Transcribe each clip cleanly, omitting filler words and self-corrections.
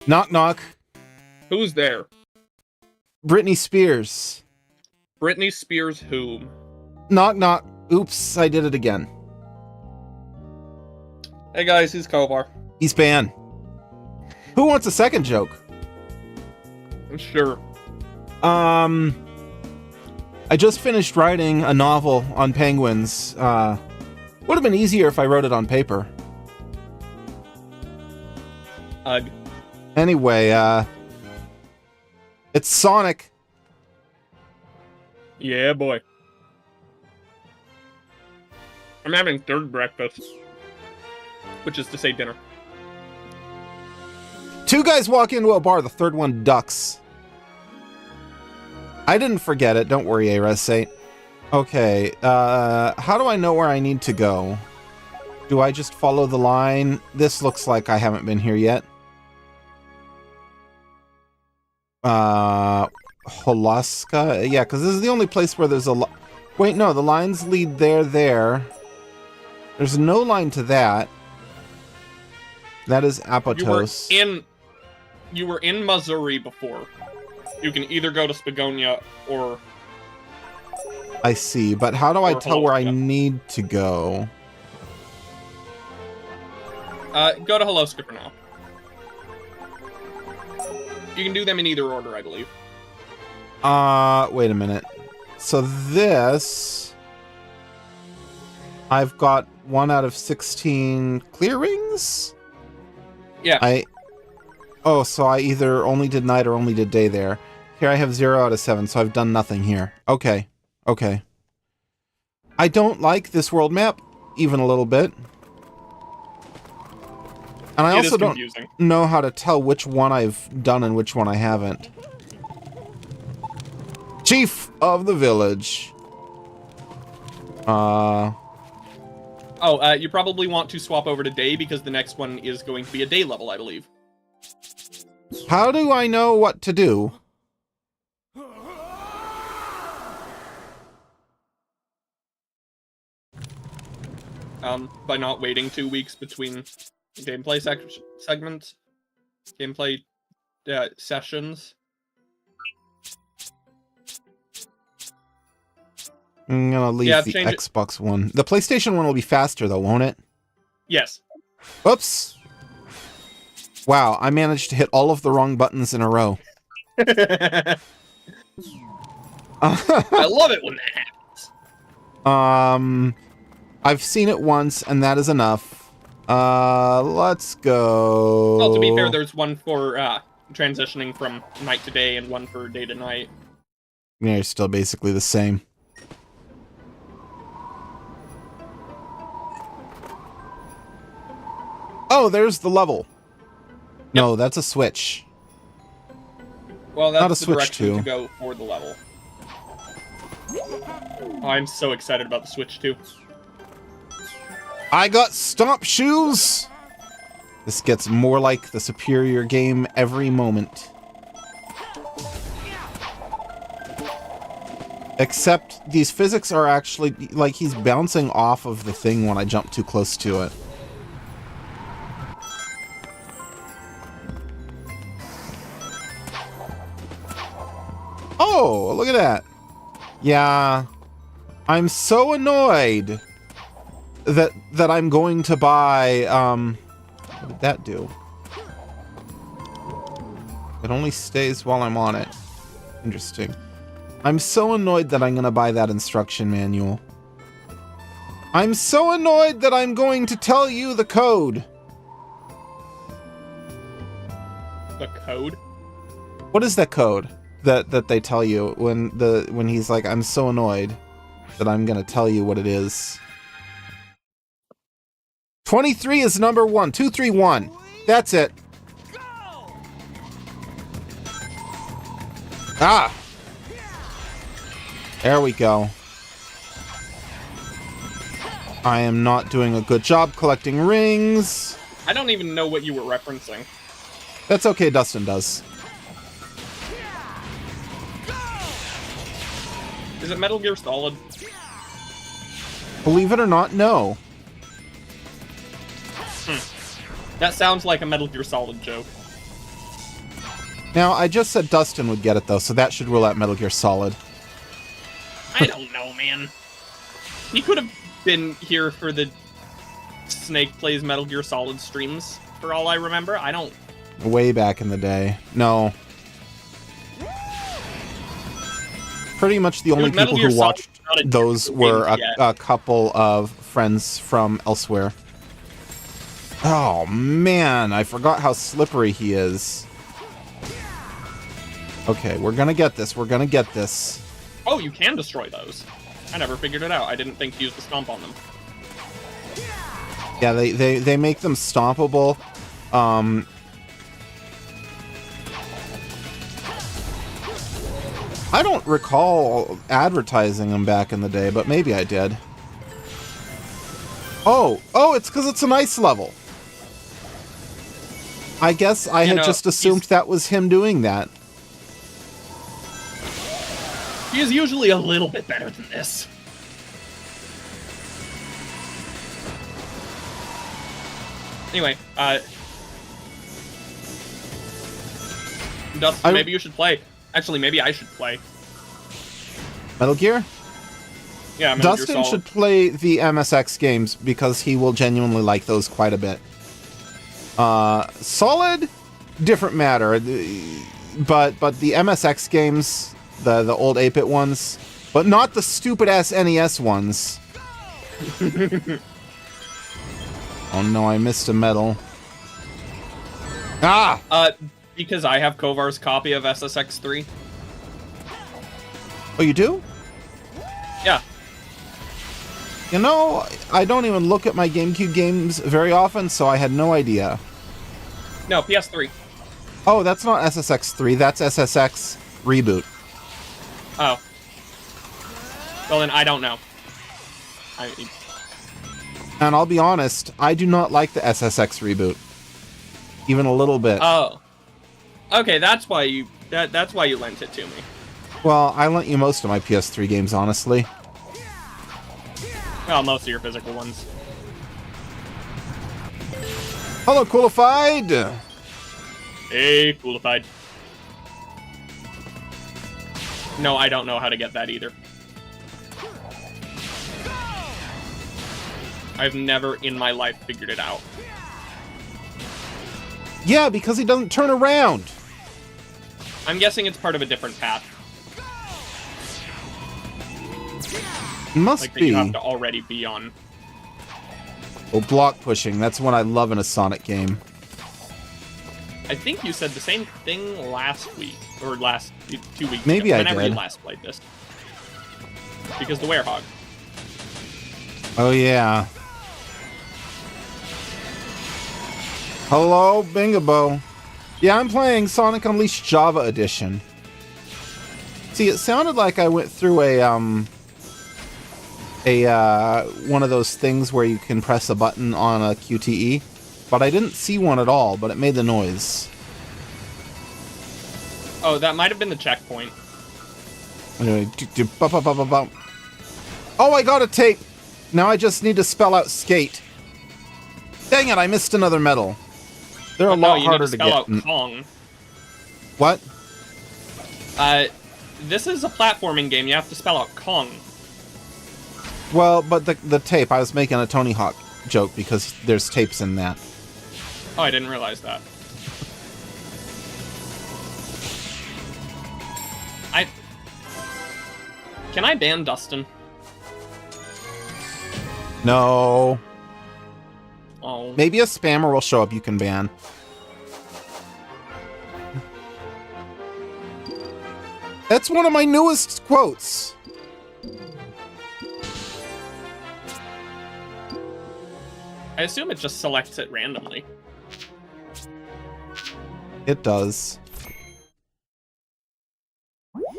Knock knock. Who's there? Britney Spears. Britney Spears whom? Knock knock. Oops, I did it again. Hey guys, who's Kovar? He's banned. Who wants a second joke? Sure. I just finished writing a novel on penguins. Would have been easier if I wrote it on paper. Ugh. Anyway, it's Sonic. Yeah, boy. I'm having third breakfast. Which is to say dinner. Two guys walk into a bar, the third one ducks. I didn't forget it, don't worry, Aresate. Okay, how do I know where I need to go? Do I just follow the line? This looks like I haven't been here yet. Holaska? Yeah, because this is the only place where there's a wait, no, the lines lead there. There's no line to that. That is Apotos. You were in Missouri before. You can either go to Spagonia or... I see, but how do I tell where I Holoska. need to go? Go to Holoska for now. You can do them in either order, I believe. Wait a minute. So this... I've got 1 out of 16 clear rings? Yeah. Oh, so I either only did night or only did day there. Here I have 0 out of 7, so I've done nothing here. Okay. Okay. I don't like this world map, even a little bit. And I also don't know how to tell which one I've done and which one I haven't. Chief of the village. You probably want to swap over to day because the next one is going to be a day level, I believe. How do I know what to do? By not waiting 2 weeks between gameplay segments, gameplay sessions. I'm gonna leave the Xbox one. The PlayStation one will be faster though, won't it? Yes. Oops. Wow, I managed to hit all of the wrong buttons in a row. I love it when that happens. I've seen it once, and that is enough. Let's go. Well, to be fair, there's one for transitioning from night to day and one for day to night. Yeah, you're still basically the same. Oh, there's the level. Yep. No, that's a switch. Well, that's not a the switch direction to go for the level. Oh, I'm so excited about the Switch 2. I got stomp shoes! This gets more like the superior game every moment. Except these physics are actually, like, he's bouncing off of the thing when I jump too close to it. Oh, look at that. Yeah. I'm so annoyed that I'm going to buy, what did that do? It only stays while I'm on it. Interesting. I'm so annoyed that I'm going to buy that instruction manual. I'm so annoyed that I'm going to tell you the code. The code? What is that code that they tell you when he's like, I'm so annoyed that I'm going to tell you what it is? 23 is number 1. 231. That's it. Ah. There we go. I am not doing a good job collecting rings. I don't even know what you were referencing. That's okay, Dustin does. Is it Metal Gear Solid? Believe it or not, no. That sounds like a Metal Gear Solid joke. Now, I just said Dustin would get it, though, so that should rule out Metal Gear Solid. I don't know, man. He could have been here for the Snake Plays Metal Gear Solid streams, for all I remember. I don't... Way back in the day. No. Pretty much the only people who watched those were a couple of friends from elsewhere. Oh, man, I forgot how slippery he is. Okay, we're gonna get this. We're gonna get this. Oh, you can destroy those. I never figured it out. I didn't think to use the stomp on them. Yeah, they make them stompable. I don't recall advertising them back in the day, but maybe I did. Oh, it's because it's an ice level. I guess I had just assumed that was him doing that. He is usually a little bit better than this. Anyway, Dustin, maybe you should play. Actually, maybe I should play. Metal Gear? Yeah, Metal Gear Dustin should play the MSX games because he will genuinely like those quite a bit. Solid, different matter. But the MSX games, the old 8-bit ones, but not the stupid-ass NES ones. Oh no, I missed a medal. Ah! Because I have Kovar's copy of SSX3. Oh, you do? Yeah. You know, I don't even look at my GameCube games very often, so I had no idea. No, PS3. Oh, that's not SSX3, that's SSX Reboot. Oh. Well, then I don't know. And I'll be honest, I do not like the SSX Reboot. Even a little bit. Oh. Okay, that's why you that's why you lent it to me. Well, I lent you most of my PS3 games, honestly. Well, most of your physical ones. Hello, Coolified! Hey, Coolified. No, I don't know how to get that either. I've never in my life figured it out. Yeah, because he doesn't turn around. I'm guessing it's part of a different path. Must like be. That you have to already be on. Well, block pushing, that's what I love in a Sonic game. I think you said the same thing last week, or last 2 weeks Maybe ago, I whenever did. you last played this. Because the Werehog. Oh, yeah. Hello, Bingabo. Yeah, I'm playing Sonic Unleashed Java Edition. See, it sounded like I went through one of those things where you can press a button on a QTE, but I didn't see one at all, but it made the noise. Oh, that might have been the checkpoint. Anyway, oh, I got a tape! Now I just need to spell out skate. Dang it, I missed another medal. They're a lot harder to get. Spell out Kong. What? This is a platforming game. You have to spell out Kong. Well, but the tape, I was making a Tony Hawk joke because there's tapes in that. Oh, I didn't realize that. Can I ban Dustin? No. Oh. Maybe a spammer will show up you can ban. That's one of my newest quotes. I assume it just selects it randomly. It does.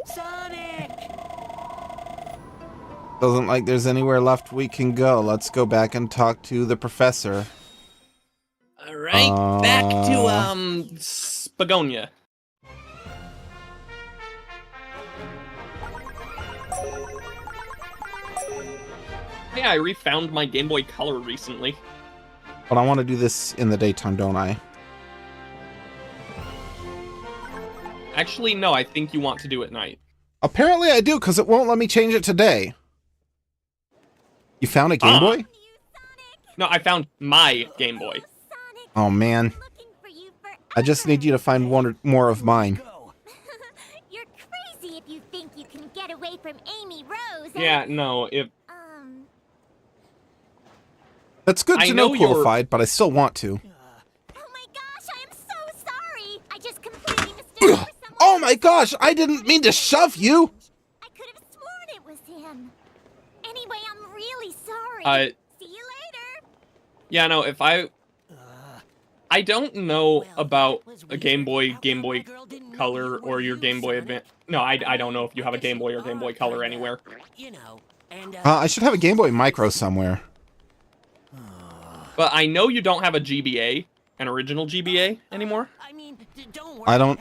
Sonic! Doesn't like there's anywhere left we can go. Let's go back and talk to the professor. Alright, back to, Spagonia. Hey, I refound my Game Boy Color recently. But I want to do this in the daytime, don't I? Actually, no, I think you want to do it night. Apparently I do, because it won't let me change it today. You found a Game Boy? No, I found my Game Boy. Oh, man. I just need you to find one or more of mine. You're crazy if you think you can get away from Amy Rose. Yeah, no, if... That's good to know, Qualified, but I still want to. Oh my gosh, I am so sorry. I just completely mistook you for someone. Oh my gosh, I didn't mean to shove you! I could have sworn it was him. Anyway, I'm really sorry. See you later. Yeah, no, if I don't know about a Game Boy Color, or your Game Boy Advance. No, I don't know if you have a Game Boy or Game Boy Color anywhere. I should have a Game Boy Micro somewhere. But I know you don't have a GBA, an original GBA anymore. I don't...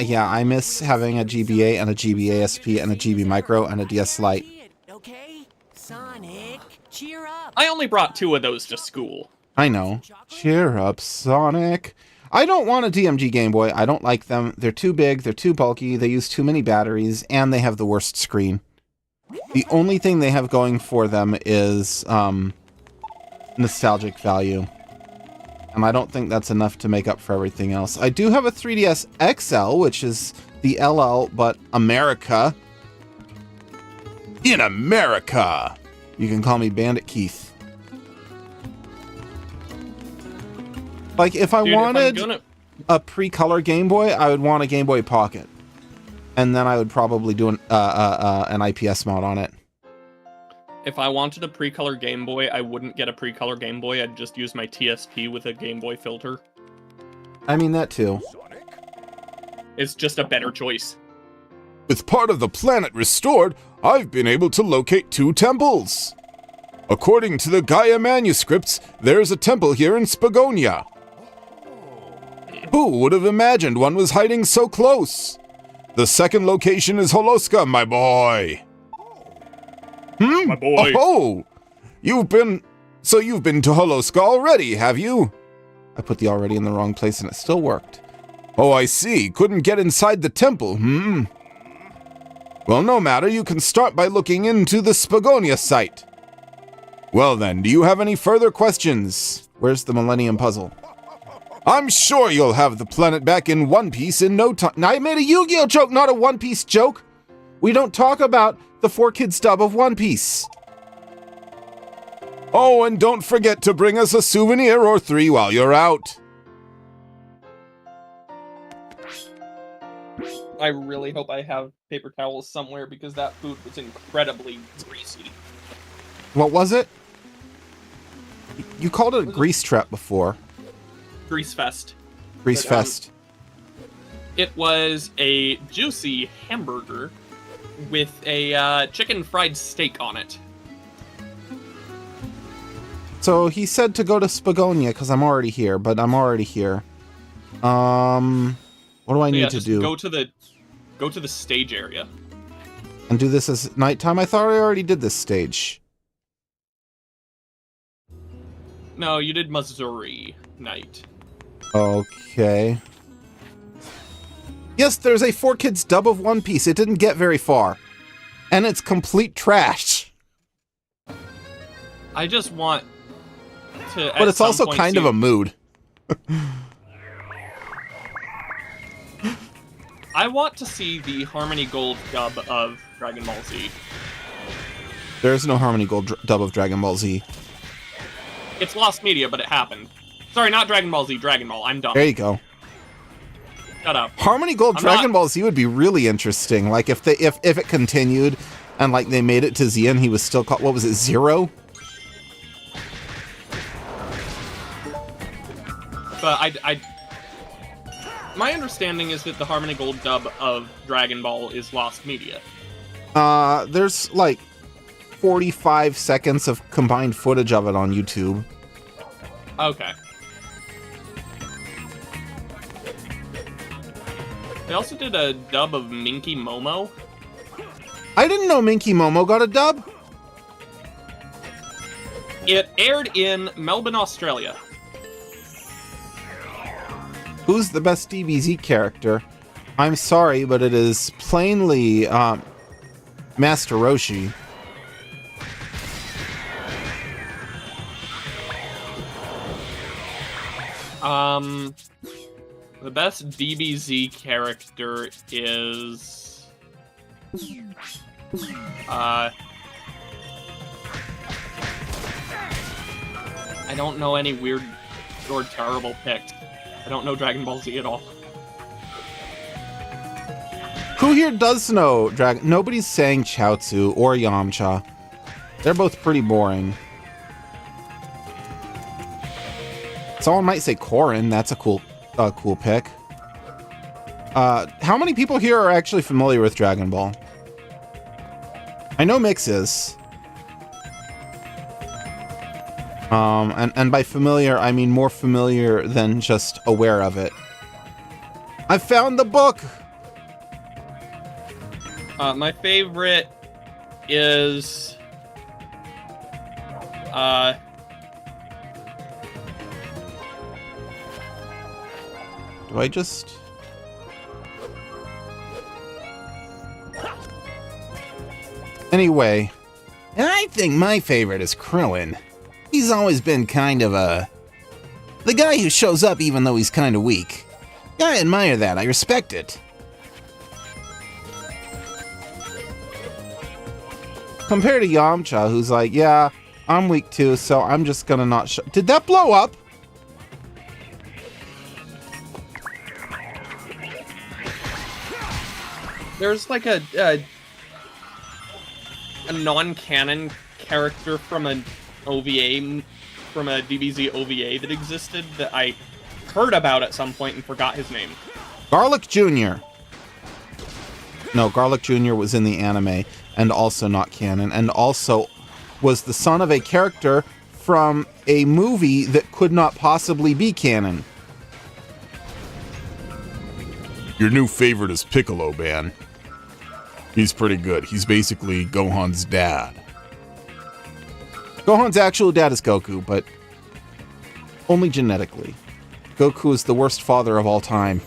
yeah, I miss having a GBA and a GBA SP and a GB Micro and a DS Lite. Okay, Sonic, cheer up. I only brought 2 of those to school. I know. Cheer up, Sonic. I don't want a DMG Game Boy. I don't like them. They're too big, they're too bulky, they use too many batteries, and they have the worst screen. The only thing they have going for them is, nostalgic value. And I don't think that's enough to make up for everything else. I do have a 3DS XL, which is the LL, but America. In America! You can call me Bandit Keith. Like, if I wanted a pre-color Game Boy, I would want a Game Boy Pocket. And then I would probably do an IPS mod on it. If I wanted a pre-color Game Boy, I wouldn't get a pre-color Game Boy. I'd just use my TSP with a Game Boy filter. I mean, that too. It's just a better choice. With part of the planet restored, I've been able to locate 2 temples. According to the Gaia manuscripts, there's a temple here in Spagonia. Who would have imagined one was hiding so close? The second location is Holoska, my boy. My boy. Oh, you've been to Holoska already, have you? I put the already in the wrong place and it still worked. Oh, I see. Couldn't get inside the temple, Well, no matter. You can start by looking into the Spagonia site. Well then, do you have any further questions? Where's the Millennium Puzzle? I'm sure you'll have the planet back in one piece in no time. Now, I made a Yu-Gi-Oh joke, not a One Piece joke. We don't talk about the 4-Kids dub of One Piece. Oh, and don't forget to bring us a souvenir or 3 while you're out. I really hope I have paper towels somewhere because that food was incredibly greasy. What was it? You called it a grease trap before. Grease fest. Grease fest. It was a juicy hamburger with a chicken fried steak on it. So he said to go to Spagonia because I'm already here, but I'm already here. What do I need to do? Go to the stage area. And do this as nighttime? I thought I already did this stage. No, you did Missouri night. Okay. Yes, there's a 4-Kids dub of One Piece. It didn't get very far. And it's complete trash. I just want to... But it's also kind of a mood. I want to see the Harmony Gold dub of Dragon Ball Z. There's no Harmony Gold dub of Dragon Ball Z. It's lost media, but it happened. Sorry, not Dragon Ball Z, Dragon Ball. I'm dumb. There you go. Shut up. Harmony Gold Dragon Ball Z would be really interesting. Like if it continued and like they made it to Z and he was still called, what was it, Zero? But my understanding is that the Harmony Gold dub of Dragon Ball is lost media. There's like 45 seconds of combined footage of it on YouTube. Okay. They also did a dub of Minky Momo. I didn't know Minky Momo got a dub. It aired in Melbourne, Australia. Who's the best DBZ character? I'm sorry, but it is plainly Master Roshi. The best DBZ character is I don't know any weird or terrible picks. I don't know Dragon Ball Z at all. Who here does know Dragon? Nobody's saying Chaozu or Yamcha. They're both pretty boring. Someone might say Korin. That's a cool pick. How many people here are actually familiar with Dragon Ball? I know Mix is. And by familiar, I mean more familiar than just aware of it. I found the book! My favorite is... Do I just... Anyway, I think my favorite is Krillin. He's always been kind of the guy who shows up even though he's kind of weak. I admire that. I respect it. Compared to Yamcha, who's like, yeah, I'm weak too, so I'm just gonna not show... Did that blow up? There's like a non-canon character from an OVA, from a DBZ OVA that existed that I heard about at some point and forgot his name. Garlic Jr. No, Garlic Jr. was in the anime and also not canon, and also was the son of a character from a movie that could not possibly be canon. Your new favorite is Piccolo, man. He's pretty good. He's basically Gohan's dad. Gohan's actual dad is Goku, but only genetically. Goku is the worst father of all time.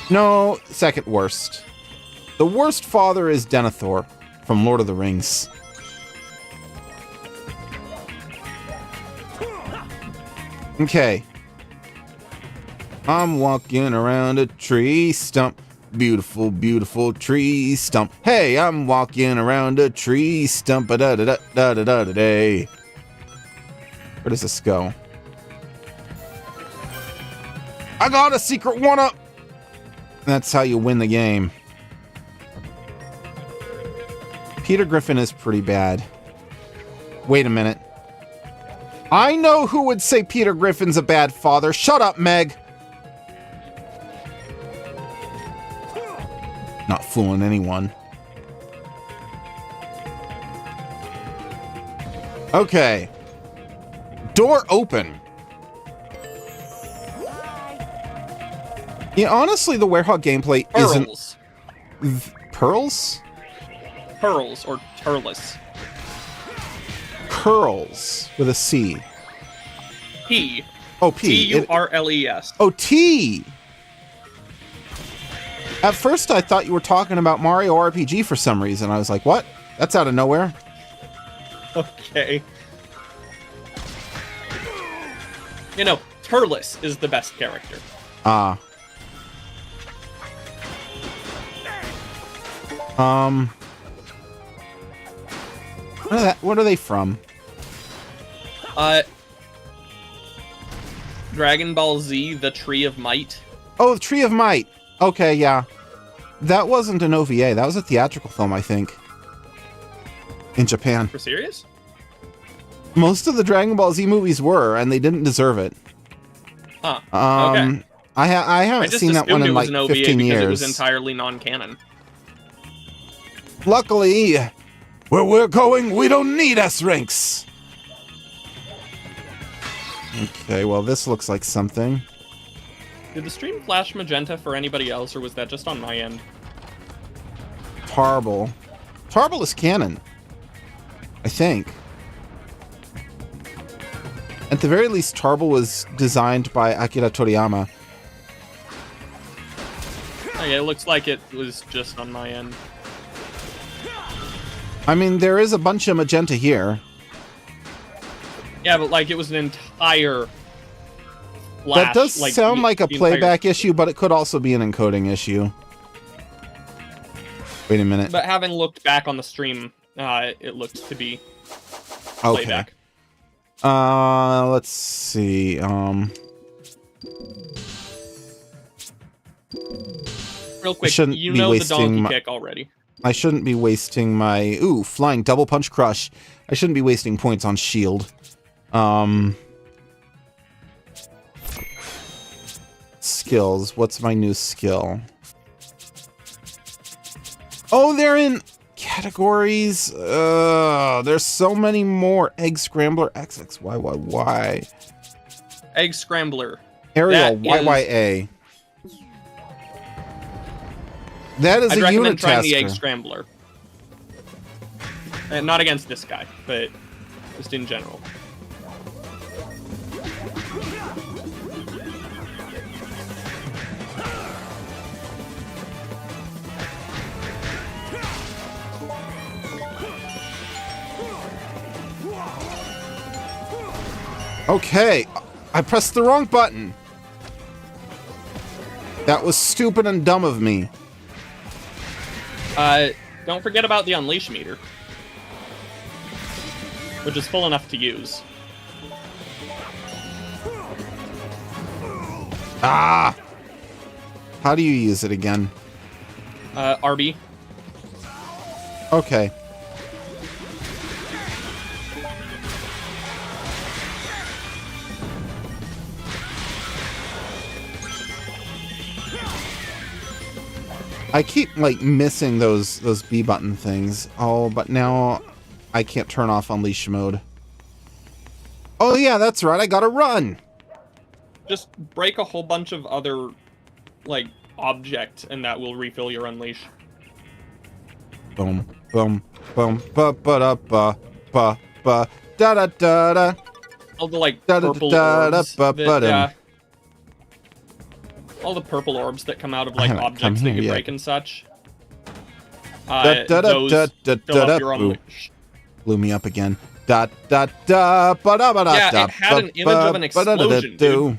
No, second worst. The worst father is Denethor from Lord of the Rings. Okay. I'm walking around a tree stump. Beautiful, beautiful tree stump. Hey, I'm walking around a tree stump. Da da da da da da da day. Where does this go? I got a secret one-up. That's how you win the game. Peter Griffin is pretty bad. Wait a minute. I know who would say Peter Griffin's a bad father. Shut up, Meg. Not fooling anyone. Okay. Door open. Yeah, honestly, the Werehog gameplay isn't... Pearls? Pearls, or Turles. Curls with a C. P. Oh, P. T-U-R-L-E-S. Oh, T! At first, I thought you were talking about Mario RPG for some reason. I was like, what? That's out of nowhere. Okay. You know, Turles is the best character. Ah. What are they from? Dragon Ball Z, the Tree of Might. Oh, the Tree of Might. Okay, yeah. That wasn't an OVA. That was a theatrical film, I think. In Japan. For serious? Most of the Dragon Ball Z movies were, and they didn't deserve it. Huh. Okay. I haven't seen that one in like 15 years. It was entirely non-canon. Luckily, where we're going, we don't need S-ranks. Okay, well, this looks like something. Did the stream flash magenta for anybody else, or was that just on my end? Tarble. Tarble is canon. I think. At the very least, Tarble was designed by Akira Toriyama. Okay, it looks like it was just on my end. I mean, there is a bunch of magenta here. Yeah, but like it was an entire flash. That does sound like a the playback issue, but it could also be an encoding issue. Wait a minute. But having looked back on the stream, it looked to be Okay. playback. Let's see. Real quick, shouldn't you be know the wasting donkey my- kick already. I shouldn't be wasting my flying double punch crush. I shouldn't be wasting points on shield. Skills. What's my new skill? Oh, they're in categories. There's so many more. Egg Scrambler, XXYYY. Egg Scrambler. Ariel, That YYA. That is I'd a recommend unit trying tasker. the Egg Scrambler. And not against this guy, but just in general. Okay, I pressed the wrong button. That was stupid and dumb of me. Don't forget about the Unleash meter, which is full enough to use. Ah! How do you use it again? RB. Okay. I keep like missing those B button things. Oh, but now I can't turn off unleash mode. Oh yeah, that's right. I gotta run. Just break a whole bunch of other, like, object, and that will refill your Unleash. Boom, boom, boom, ba ba da ba ba ba da da da da. All the, like, Da da purple da da orbs ba that, ba dum. all the purple orbs that come out of, like, I haven't come objects that here you yet. break and such. Da da da Those da da fill da up da. your Boo. Unleash. Blew me up again. Da da da ba da ba da Yeah, da. it had an image of an explosion, dude.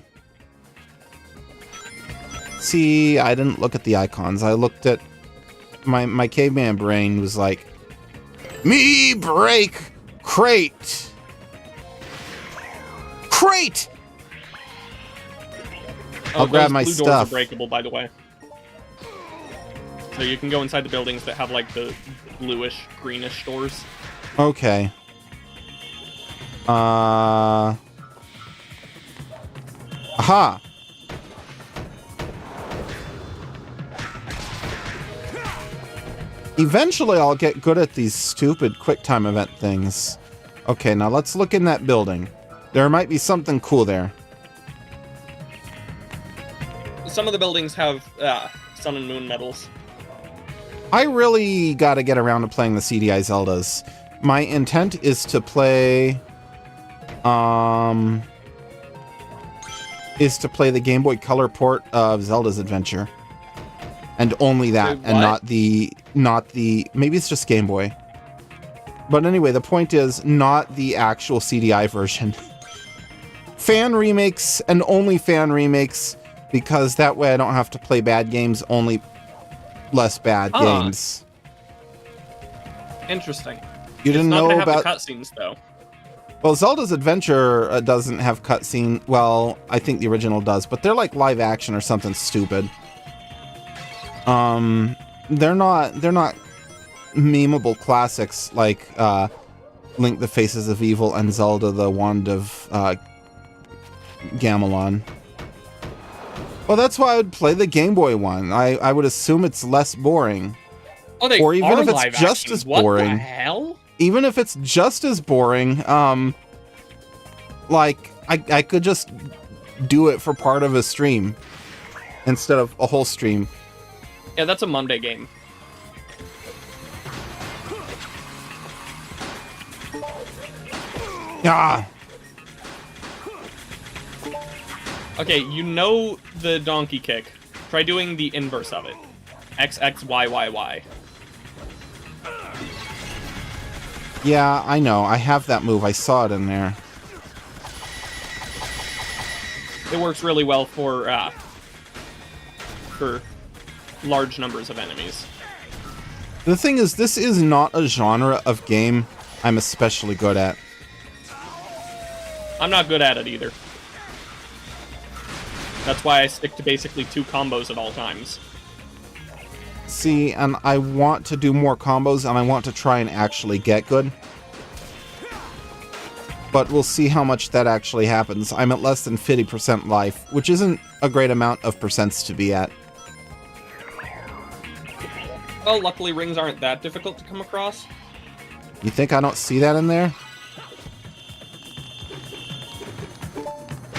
See, I didn't look at the icons. I looked at my caveman brain was like, me break crate. Crate. I'll grab those my blue stuff. Doors are breakable, by the way. So you can go inside the buildings that have, like, the bluish, greenish doors. Okay. Aha. Eventually I'll get good at these stupid quick time event things. Okay, now let's look in that building. There might be something cool there. Some of the buildings have sun and moon medals. I really gotta get around to playing the CDI Zeldas. My intent is to play... the Game Boy Color port of Zelda's Adventure. And only that, Wait, and what? not the... Maybe it's just Game Boy. But anyway, the point is not the actual CDI version. Fan remakes, and only fan remakes, because that way I don't have to play bad games, only less bad games. Interesting. You didn't it's not know gonna about... have the cutscenes, though. Well, Zelda's Adventure doesn't have cutscene. Well, I think the original does, but they're like live action or something stupid. They're not memeable classics like Link: The Faces of Evil and Zelda: The Wand of Gamelon. Well, that's why I would play the Game Boy one. I would assume it's less boring. Oh, they Or even are if it's live just action. as What boring. the hell? Even if it's just as boring, like, I could just do it for part of a stream instead of a whole stream. Yeah, that's a Monday game. Ah, Okay, you know the donkey kick. Try doing the inverse of it. XXYYY. Yeah, I know. I have that move. I saw it in there. It works really well for large numbers of enemies. The thing is, this is not a genre of game I'm especially good at. I'm not good at it either. That's why I stick to basically 2 combos at all times. See, and I want to do more combos, and I want to try and actually get good. But we'll see how much that actually happens. I'm at less than 50% life, which isn't a great amount of percents to be at. Well, luckily rings aren't that difficult to come across. You think I don't see that in there?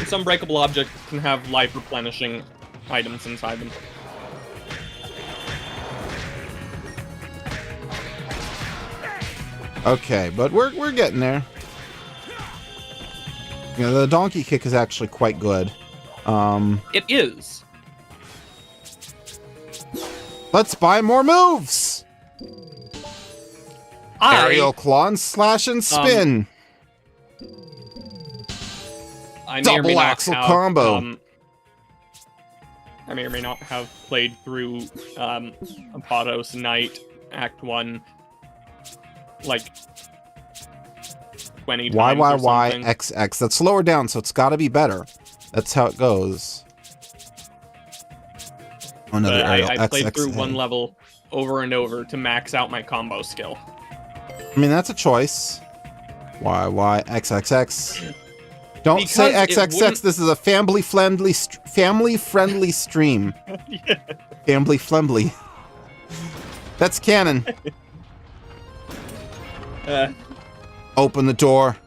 Some breakable objects can have life replenishing items inside them. Okay, but we're getting there. You know, the donkey kick is actually quite good. It is. Let's buy more moves! Aerial claw and slash and spin. I may or may Double not axle have, combo. I may or may not have played through Apodos Knight Act 1 like 20 times or something. YYYXX. That's lower down, so it's gotta be better. That's how it goes. Another But aerial I played through XXA. one level over and over to max out my combo skill. I mean, that's a choice. YYXXX. Don't say Because it XXX. wouldn't- This is a family-friendly stream. Yeah. Family-friendly. That's canon. Open the door.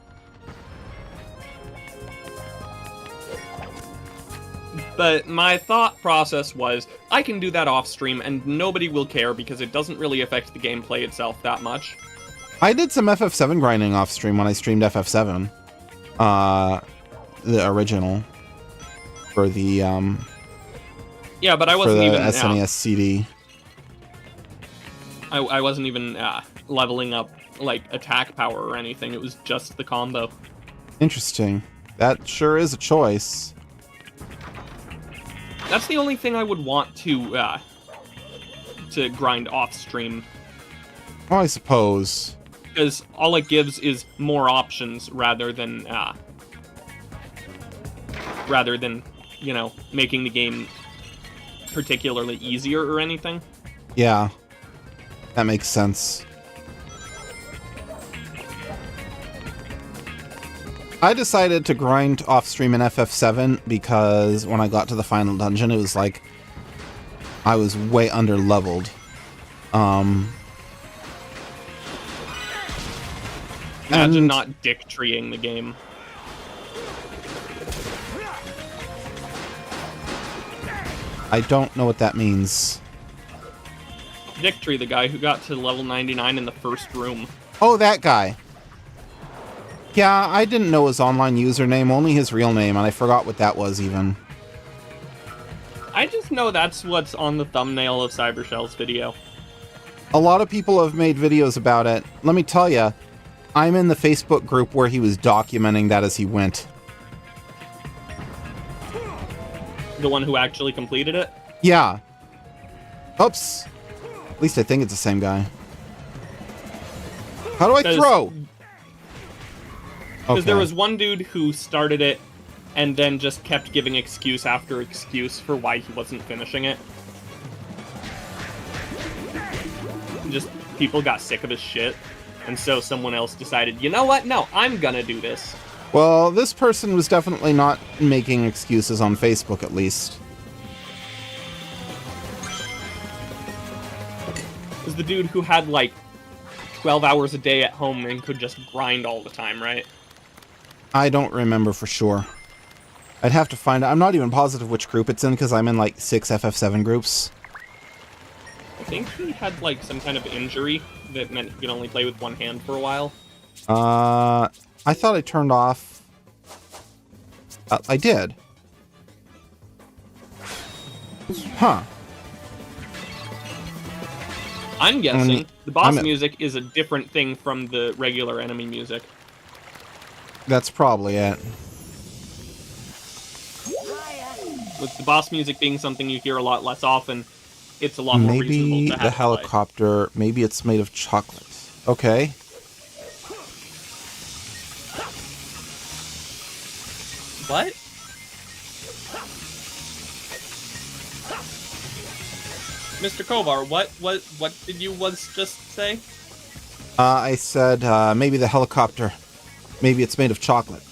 But my thought process was, I can do that off stream and nobody will care because it doesn't really affect the gameplay itself that much. I did some FF7 grinding off stream when I streamed FF7. The original. For the, Yeah, but I for wasn't the even... SNES CD. I wasn't even leveling up, like, attack power or anything. It was just the combo. Interesting. That sure is a choice. That's the only thing I would want to grind off stream. Oh, I suppose. Because all it gives is more options rather than, you know, making the game particularly easier or anything. Yeah. That makes sense. I decided to grind off stream in FF7 because when I got to the final dungeon, it was like I was way under leveled. Imagine and not dick treeing the game. I don't know what that means. Dick Tree, the guy who got to level 99 in the first room. Oh, that guy. Yeah, I didn't know his online username, only his real name, and I forgot what that was even. I just know that's what's on the thumbnail of Cybershell's video. A lot of people have made videos about it. Let me tell you, I'm in the Facebook group where he was documenting that as he went. The one who actually completed it? Yeah. Oops. At least I think it's the same guy. How do I throw? Because there was one dude who started it and then just kept giving excuse after excuse for why he wasn't finishing it. Just people got sick of his shit, and so someone else decided, you know what? No, I'm gonna do this. Well, this person was definitely not making excuses on Facebook, at least. It was the dude who had, like, 12 hours a day at home and could just grind all the time, right? I don't remember for sure. I'd have to find out. I'm not even positive which group it's in, because I'm in, like, 6 FF7 groups. I think he had, like, some kind of injury that meant he could only play with one hand for a while. I thought I turned off... I did. I'm guessing the boss I'm- music is a different thing from the regular enemy music. That's probably it. With the boss music being something you hear a lot less often, it's a lot more Maybe reasonable to the have it play. helicopter, maybe it's made of chocolate. Okay. What? Mr. Kovar, what did you just say? I said maybe the helicopter, maybe it's made of chocolate.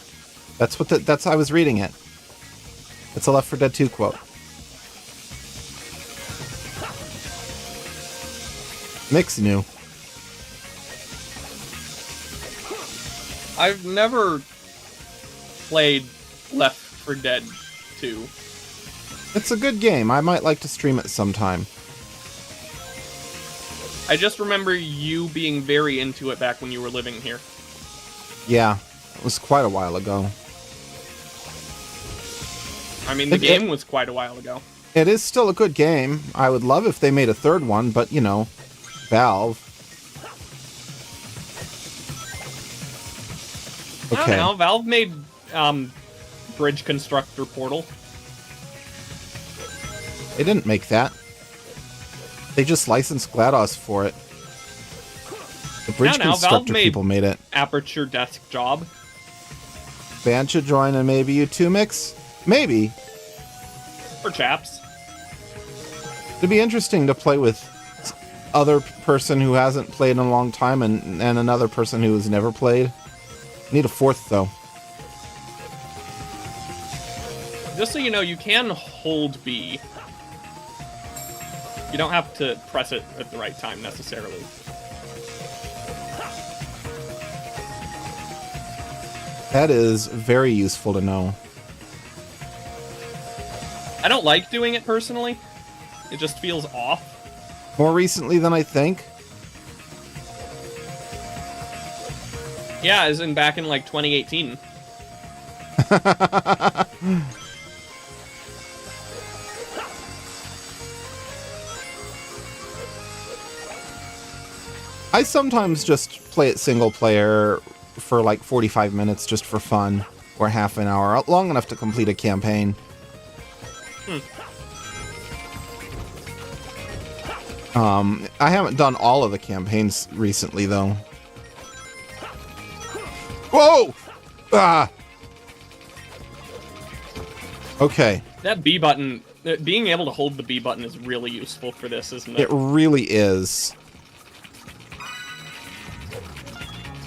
That's I was reading it. It's a Left 4 Dead 2 quote. Nick's new. I've never played Left 4 Dead 2. It's a good game. I might like to stream it sometime. I just remember you being very into it back when you were living here. Yeah, it was quite a while ago. I mean, the game was quite a while ago. It is still a good game. I would love if they made a third one, but, you know, Valve. I don't know. Valve made Bridge Constructor Portal. They didn't make that. They just licensed GLaDOS for it. The Bridge Valve Constructor made people made it. Aperture Desk Job. Van should join and maybe you too, Mix? Maybe. For chaps. It'd be interesting to play with other person who hasn't played in a long time and another person who has never played. Need a fourth, though. Just so you know, you can hold B. You don't have to press it at the right time, necessarily. That is very useful to know. I don't like doing it personally. It just feels off. More recently than I think. Yeah, as in back in, like, 2018. I sometimes just play it single player for like 45 minutes just for fun, or half an hour, long enough to complete a campaign. I haven't done all of the campaigns recently, though. Whoa! Ah! Okay. That B button, being able to hold the B button is really useful for this, isn't it? It really is.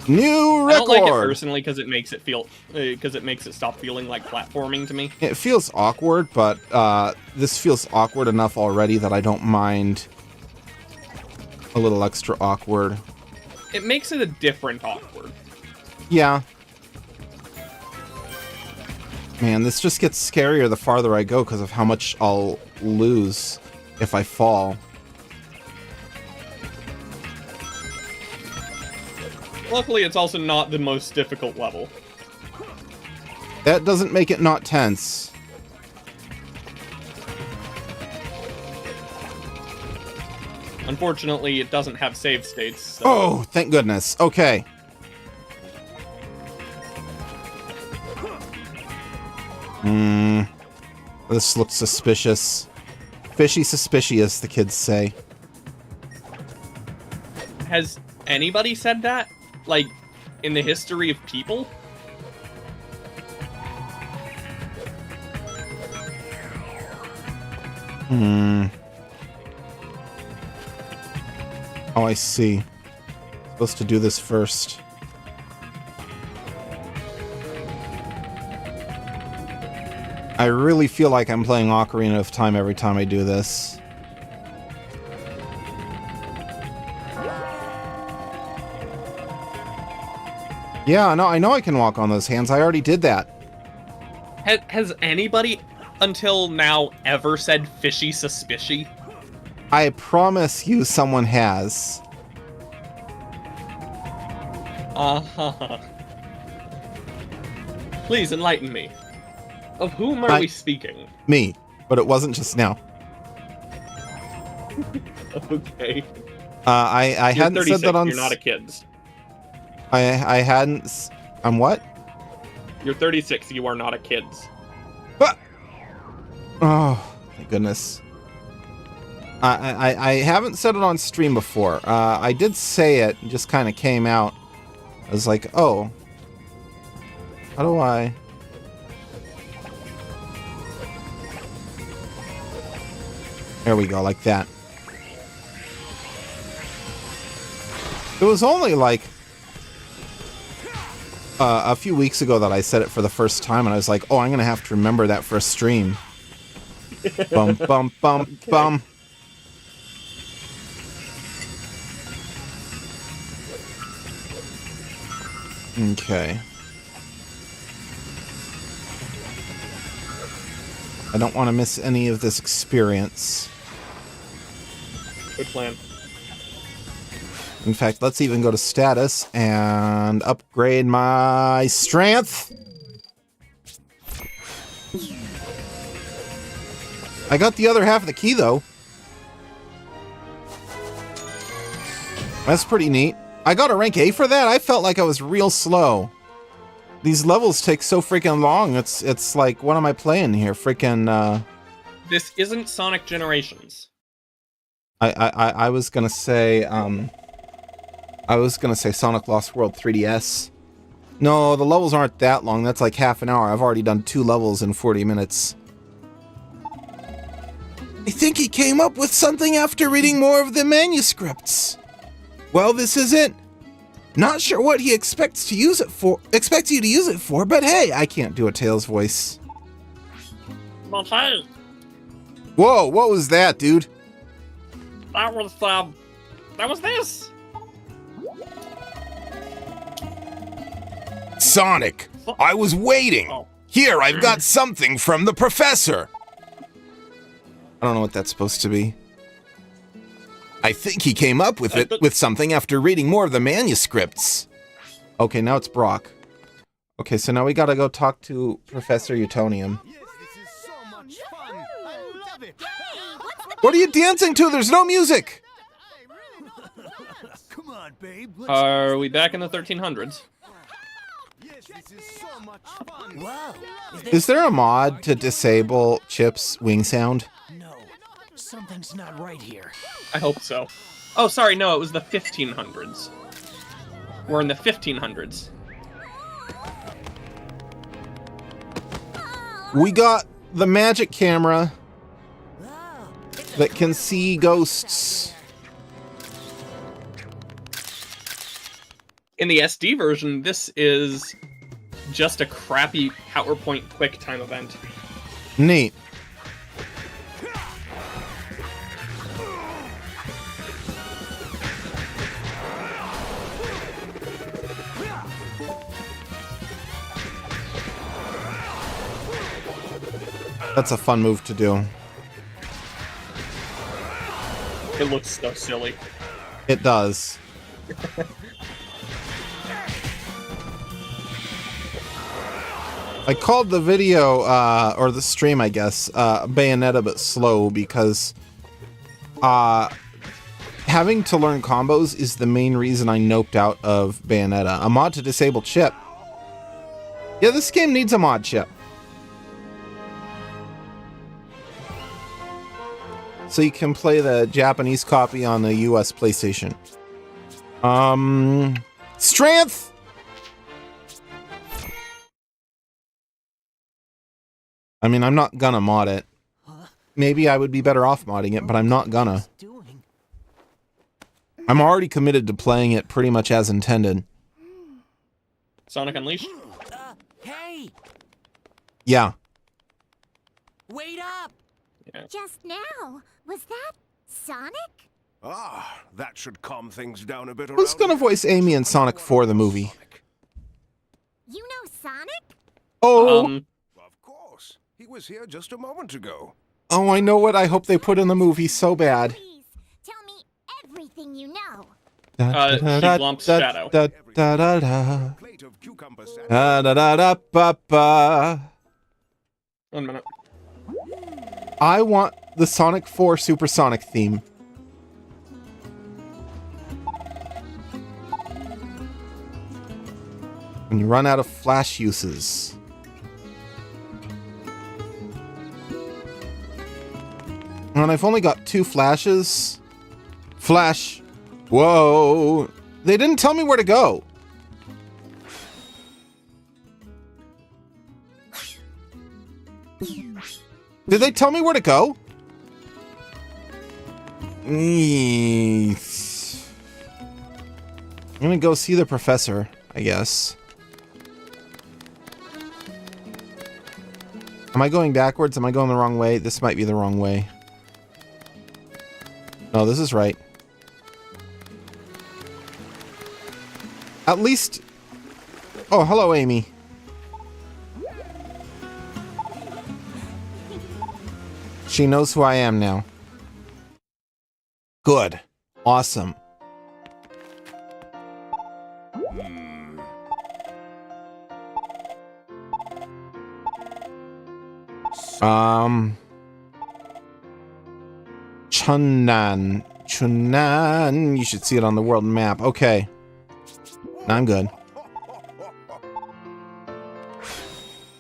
New record! I don't like it personally because it makes it feel, because it makes it stop feeling like platforming to me. It feels awkward, but this feels awkward enough already that I don't mind a little extra awkward. It makes it a different awkward. Yeah. Man, this just gets scarier the farther I go because of how much I'll lose if I fall. Luckily, it's also not the most difficult level. That doesn't make it not tense. Unfortunately, it doesn't have save states. So. Oh, thank goodness. Okay. This looks suspicious. Fishy suspicious, the kids say. Has anybody said that? Like, in the history of people? Oh, I see. Supposed to do this first. I really feel like I'm playing Ocarina of Time every time I do this. Yeah, no, I know I can walk on those hands. I already did that. Has anybody until now ever said fishy suspicious? I promise you someone has. Uh-huh. Please enlighten me. Of whom are we speaking? Me, but it wasn't just now. Okay. I You're hadn't 36. said that on. You're not a kids. I hadn't. I'm what? You're 36. You are not a kids. Ah! Oh, thank goodness. I haven't said it on stream before. I did say it, it just kind of came out. I was like, oh, how do I? There we go, like that. It was only like a few weeks ago that I said it for the first time, and I was like, oh, I'm gonna have to remember that for a stream. Bum bum bum Okay. bum. Okay. I don't want to miss any of this experience. Good plan. In fact, let's even go to status and upgrade my strength. I got the other half of the key, though. That's pretty neat. I got a rank A for that? I felt like I was real slow. These levels take so freaking long. It's like, what am I playing here? Freaking, This isn't Sonic Generations. I was gonna say, Sonic Lost World 3DS. No, the levels aren't that long. That's like half an hour. I've already done 2 levels in 40 minutes. I think he came up with something after reading more of the manuscripts. Well, this is it. Not sure what he expects you to use it for, but hey, I can't do a Tails voice. But hey, Whoa, what was that, dude? that was this. Sonic, I was waiting. Oh. Here, I've got something from the professor. I don't know what that's supposed to be. I think he came up with it with something after reading more of the manuscripts. Okay, now it's Brock. Okay, so now we gotta go talk to Professor Utonium. Yes, this is so much fun. I love it. What are you dancing to? There's no music! Come on, babe. Let's Are we back in the 1300s? Yes, this is so much fun. Whoa. Is there a mod to disable Chip's wing sound? No. Something's not right here. I hope so. Oh, sorry, no, it was the 1500s. We're in the 1500s. We got the magic camera Ah, that can see ghosts. In the SD version, this is just a crappy PowerPoint QuickTime event. Neat. That's a fun move to do. It looks so silly. It does. I called the video, or the stream, I guess, Bayonetta but slow because having to learn combos is the main reason I noped out of Bayonetta. A mod to disable chip. Yeah, this game needs a mod chip. So you can play the Japanese copy on the US PlayStation. Strength! I mean, I'm not gonna mod it. Maybe I would be better off modding it, but I'm not gonna. doing? I'm already committed to playing it pretty much as intended. Sonic Unleashed? Hey! Yeah. Wait up! Just now. Was that Sonic? Ah, that should calm things down a bit. Who's around gonna here. voice Amy in Sonic 4 the movie? You know Sonic? Oh! Of course. He was here just a moment ago. Oh, I know what I hope they put in the movie so bad. Please, tell me everything you know. She lumps Shadow. Plate of cucumber sandwich. Da-da-da-ba-ba. 1 minute. I want the Sonic 4 Supersonic theme. When you run out of flash uses. And I've only got 2 flashes. Flash. Whoa. They didn't tell me where to go. Did they tell me where to go? I'm gonna go see the professor, I guess. Am I going backwards? Am I going the wrong way? This might be the wrong way. No, this is right. At least... Oh, hello, Amy. She knows who I am now. Good. Awesome. Chunnan. You should see it on the world map. Okay. I'm good.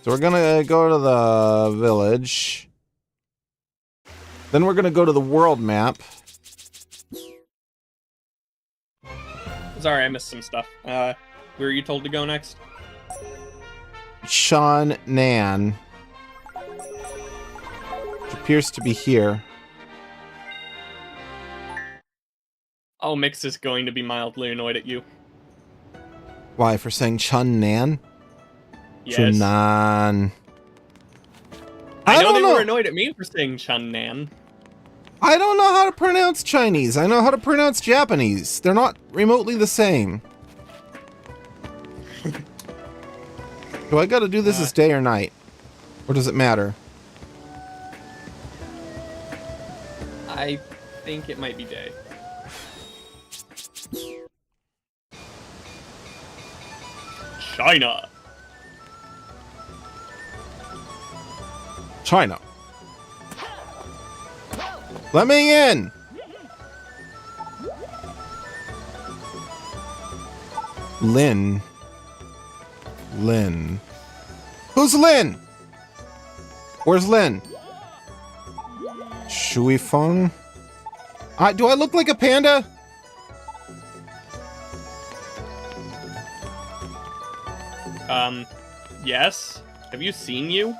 So we're gonna go to the village. Then we're gonna go to the world map. Sorry, I missed some stuff. Where are you told to go next? Sean Nan. Which appears to be here. Oh, Mix is going to be mildly annoyed at you. Why, for saying Chun Nan? Yes. Chunan. I know don't they were annoyed at me for saying Chun Nan. I don't know how to pronounce Chinese. I know how to pronounce Japanese. They're not remotely the same. Do I gotta do this as day or night? Or does it matter? I think it might be day. China. China. Let me in! Lin. Lin. Who's Lin? Where's Lin? Shui Feng? Do I look like a panda? Yes? Have you seen you?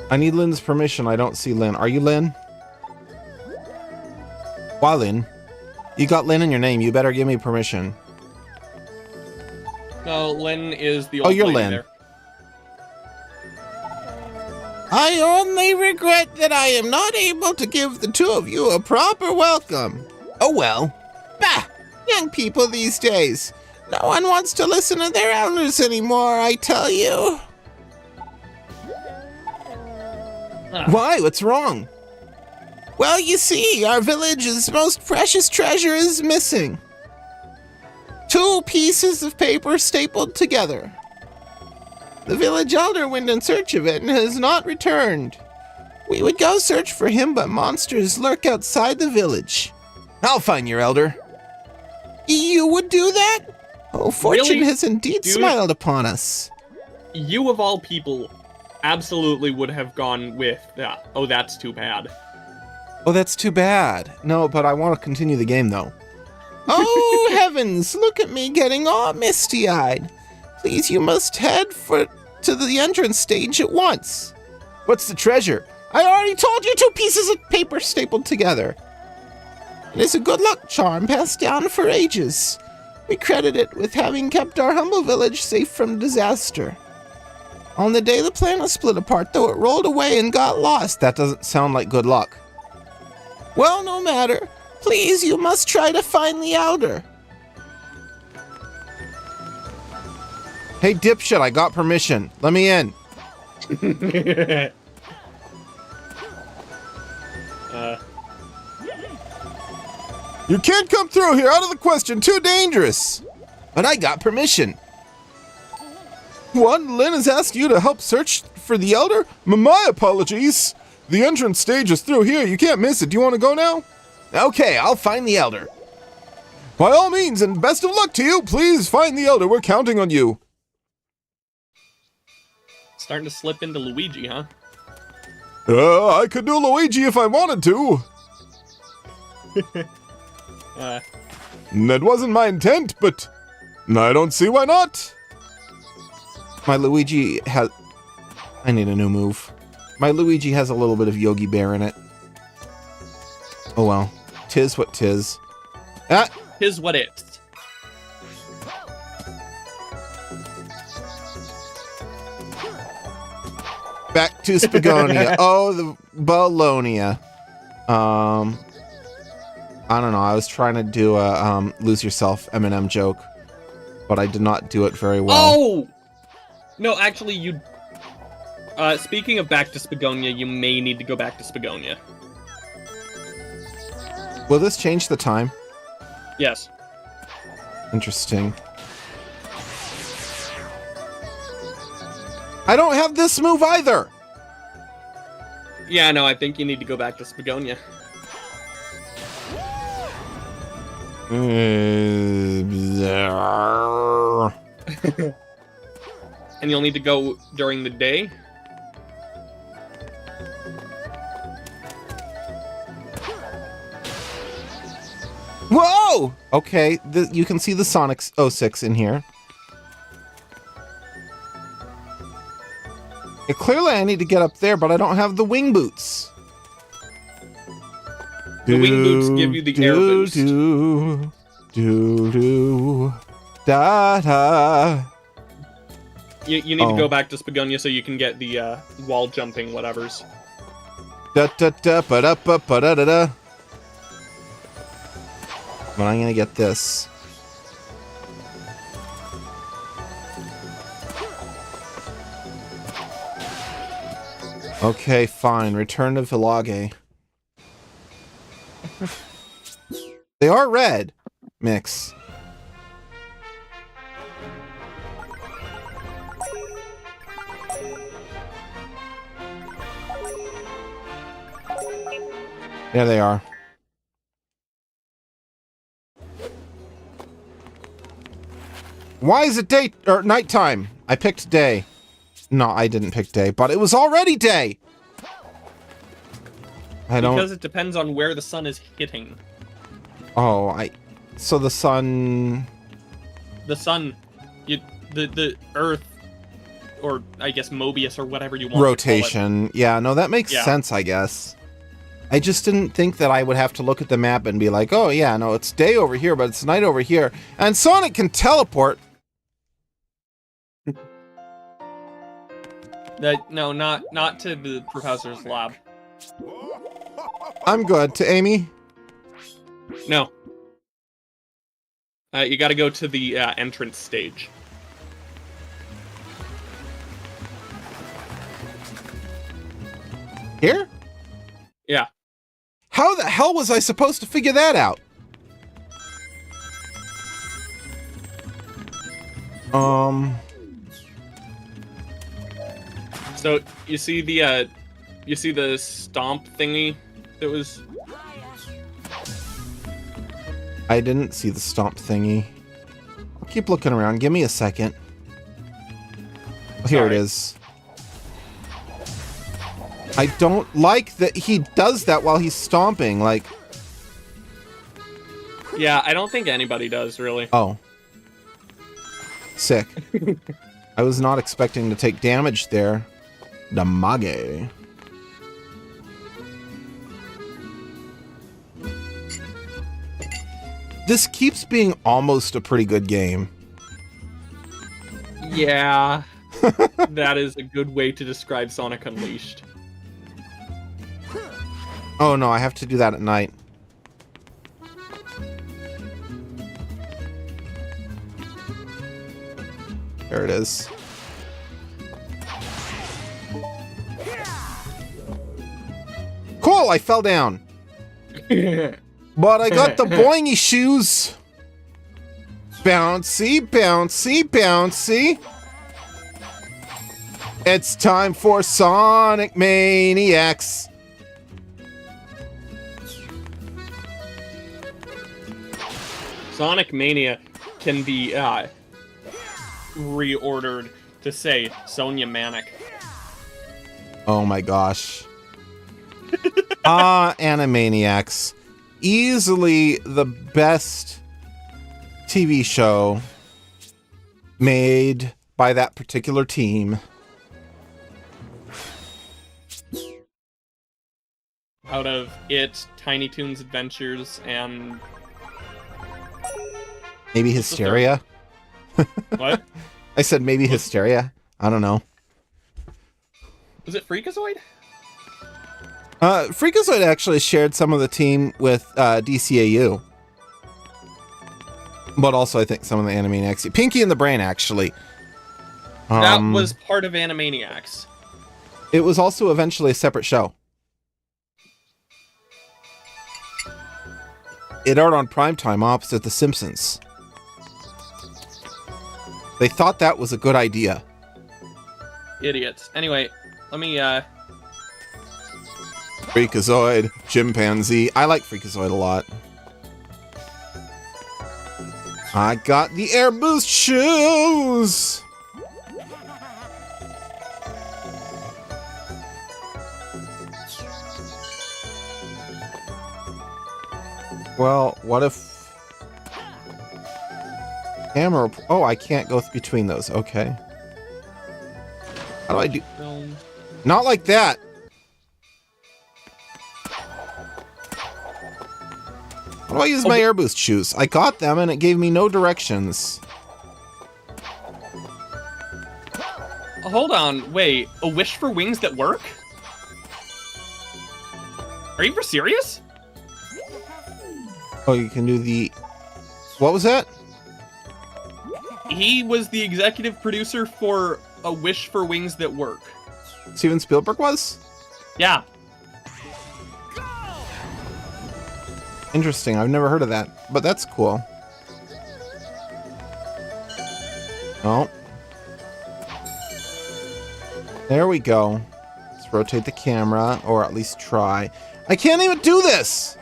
I need Lin's permission. I don't see Lin. Are you Lin? Why, Lin? You got Lin in your name. You better give me permission. No, Lin is the old you're lady Lin. there. I only regret that I am not able to give the two of you a proper welcome. Oh well. Bah! Young people these days. No one wants to listen to their elders anymore, I tell you. Why? What's wrong? Well, you see, our village's most precious treasure is missing. 2 pieces of paper stapled together. The village elder went in search of it and has not returned. We would go search for him, but monsters lurk outside the village. I'll find your elder. You would do that? Oh, fortune Really? has indeed Dude. smiled upon us. You of all people absolutely would have gone with, oh, that's too bad. Oh, that's too bad. No, but I want to continue the game, though. Oh, heavens, look at me getting all misty-eyed. Please, you must head to the entrance stage at once. What's the treasure? I already told you, 2 pieces of paper stapled together. It is a good luck charm passed down for ages. We credit it with having kept our humble village safe from disaster. On the day the planet split apart, though, it rolled away and got lost. That doesn't sound like good luck. Well, no matter. Please, you must try to find the elder. Hey, dipshit, I got permission. Let me in. You can't come through here, out of the question, too dangerous. But I got permission. What? Lin has asked you to help search for the elder? My apologies. The entrance stage is through here. You can't miss it. Do you want to go now? Okay, I'll find the Elder. By all means, and best of luck to you. Please find the Elder. We're counting on you. Starting to slip into Luigi, huh? I could do Luigi if I wanted to. That wasn't my intent, but I don't see why not. My Luigi has... I need a new move. My Luigi has a little bit of Yogi Bear in it. Oh well. Tis what tis. Ah! Tis what it. Back to Spagonia. Oh, the Bologna. I don't know. I was trying to do a lose yourself Eminem joke, but I did not do it very well. Oh! No, actually, you... speaking of back to Spagonia, you may need to go back to Spagonia. Will this change the time? Yes. Interesting. I don't have this move either! Yeah, no, I think you need to go back to Spagonia. And you'll need to go during the day? Whoa! Okay, you can see the Sonic 06 in here. Yeah, clearly I need to get up there, but I don't have the wing boots. The wing boots give you the air boost. Da da. You need to go back to Spagonia so you can get the wall jumping whatevers. Da da da ba da ba ba da da da. But I'm gonna get this. Okay, fine. Return to Village. They are red. Mix. There they are. Why is it day or nighttime? I picked day. No, I didn't pick day, but it was already day. Because it depends on where the sun is hitting. Oh, so the sun. The sun, the Earth, or I guess Mobius or whatever you want. Rotation. To call it. Yeah, no, that makes sense, I guess. I just didn't think that I would have to look at the map and be like, oh yeah, no, it's day over here, but it's night over here. And Sonic can teleport. No, not to the professor's lab. I'm good. To Amy? No. You gotta go to the entrance stage. Here? Yeah. How the hell was I supposed to figure that out? So you see the stomp thingy that was. I didn't see the stomp thingy. I'll keep looking around. Give me a second. Here it is. I don't like that he does that while he's stomping, like... Yeah, I don't think anybody does, really. Oh. Sick. I was not expecting to take damage there. Damage. This keeps being almost a pretty good game. Yeah. That is a good way to describe Sonic Unleashed. Oh no, I have to do that at night. There it is. Cool, I fell down. But I got the boingy shoes. Bouncy, bouncy, bouncy. It's time for Sonic Maniacs. Sonic Mania can be reordered to say Sonia Manic. Oh my gosh. Animaniacs. Easily the best TV show made by that particular team. Out of it, Tiny Toons Adventures, and... Maybe Hysteria? What? I said maybe Hysteria. I don't know. Was it Freakazoid? Freakazoid actually shared some of the team with DCAU. But also, I think some of the Animaniacs. Pinky and the Brain, actually. That was part of Animaniacs. It was also eventually a separate show. It aired on primetime opposite The Simpsons. They thought that was a good idea. Idiots. Anyway, let me, Freakazoid, Chimpanzee. I like Freakazoid a lot. I got the Air Boost shoes! Well, what if... Camera... Oh, I can't go between those. Okay. How do I do... Not like that! How do I use my Air Boost shoes? I got them and it gave me no directions. Hold on, wait. A wish for wings that work? Are you serious? Oh, you can do the... What was that? He was the executive producer for A Wish for Wings That Work. Steven Spielberg was? Yeah. Interesting, I've never heard of that, but that's cool. Oh. There we go. Let's rotate the camera, or at least try. I can't even do this!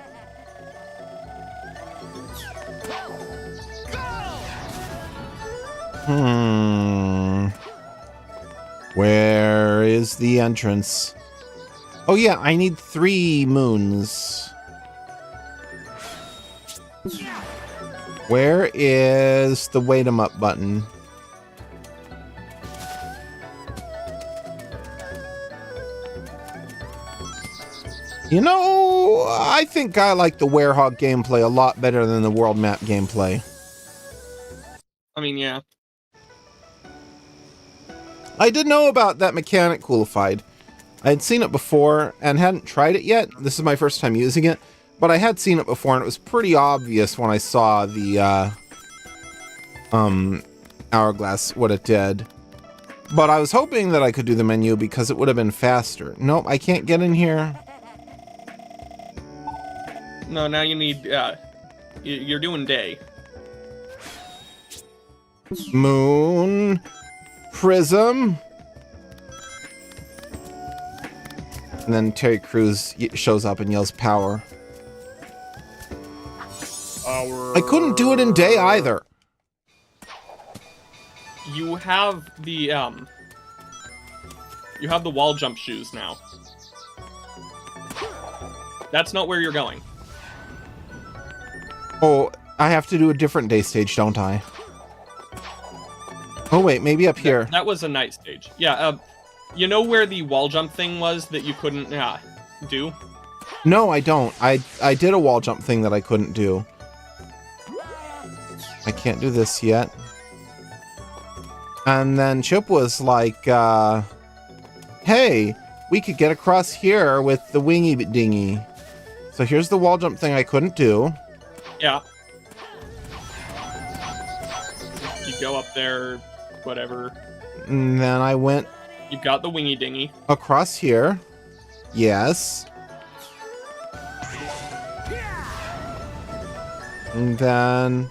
Where is the entrance? Oh yeah, I need 3 moons. Where is the wait 'em up button? You know, I think I like the Werehog gameplay a lot better than the world map gameplay. I mean, yeah. I did know about that mechanic Coolified. I had seen it before and hadn't tried it yet. This is my first time using it, but I had seen it before and it was pretty obvious when I saw the hourglass what it did. But I was hoping that I could do the menu because it would have been faster. Nope, I can't get in here. No, now you need, you're doing day. Moon. Prism. And then Terry Crews shows up and yells power. I couldn't do it in day either. You have the wall jump shoes now. That's not where you're going. Oh, I have to do a different day stage, don't I? Oh wait, maybe up here. That was a night stage. Yeah, you know where the wall jump thing was that you couldn't do? No, I don't. I did a wall jump thing that I couldn't do. I can't do this yet. And then Chip was like, hey, we could get across here with the wingy dingy. So here's the wall jump thing I couldn't do. Yeah. You go up there, whatever. And then I went... You've got the wingy dingy. Across here. Yes. And then...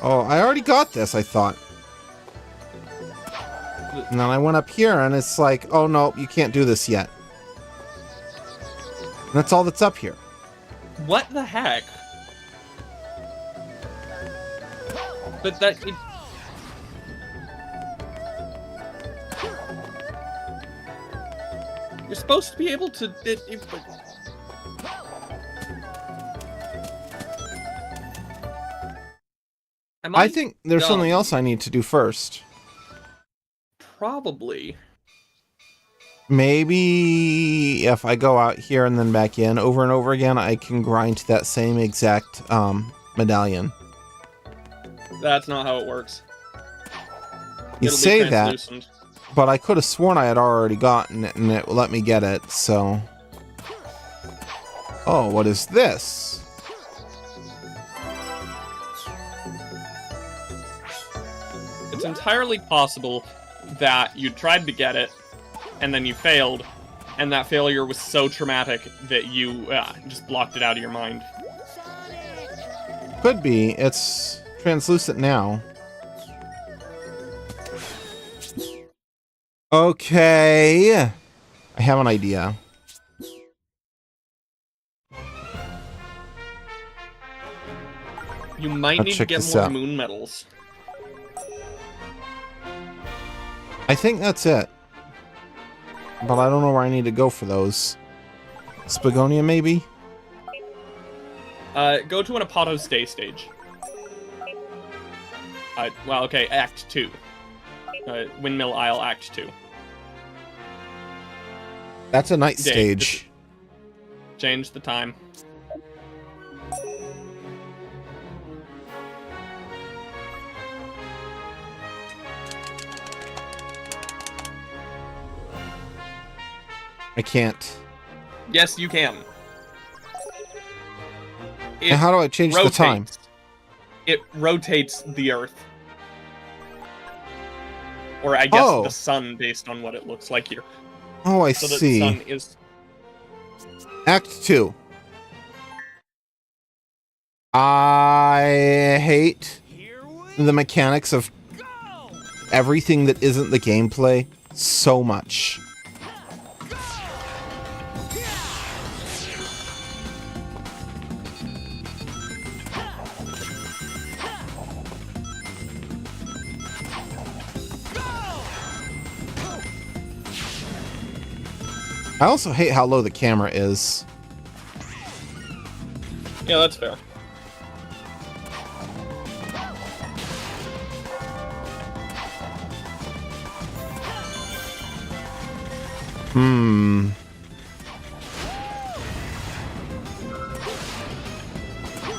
Oh, I already got this, I thought. And then I went up here, and it's like, oh no, you can't do this yet. And that's all that's up here. What the heck? But that... You're supposed to be able to... I think there's dumb? something else I need to do first. Probably. Maybe if I go out here and then back in over and over again, I can grind to that same exact medallion. That's not how it works. You It'll be say that, translucent. but I could have sworn I had already gotten it and it let me get it, so... Oh, what is this? It's entirely possible that you tried to get it, and then you failed, and that failure was so traumatic that you just blocked it out of your mind. Could be. It's translucent now. Okay. I have an idea. You might Let's need to check get this more out. moon medals. I think that's it. But I don't know where I need to go for those. Spagonia, maybe? Go to an Apato Stay stage. Well, okay, Act 2. Windmill Isle Act 2. That's a night Dave, stage. Change the time. I can't. Yes, you can. It And how do I change the time? It rotates the Earth. Or I guess Oh. the sun, based on what it looks like here. Oh, I So that the see. sun is... Act 2. I hate the mechanics of everything that isn't the gameplay so much. I also hate how low the camera is. Yeah, that's fair.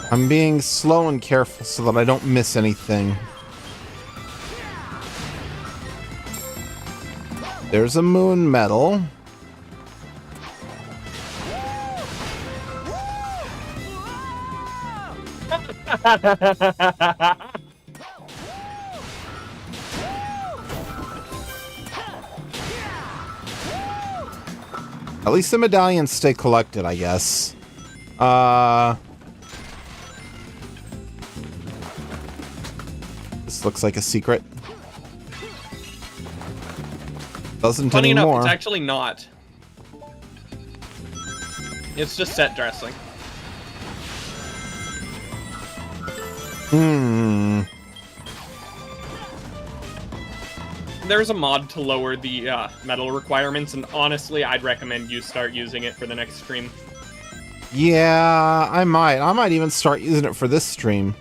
I'm being slow and careful so that I don't miss anything. There's a moon medal. At least the medallions stay collected, I guess. This looks like a secret. Doesn't Funny anymore. enough, it's actually not. It's just set dressing. There's a mod to lower the medal requirements, and honestly, I'd recommend you start using it for the next stream. Yeah, I might. I might even start using it for this stream.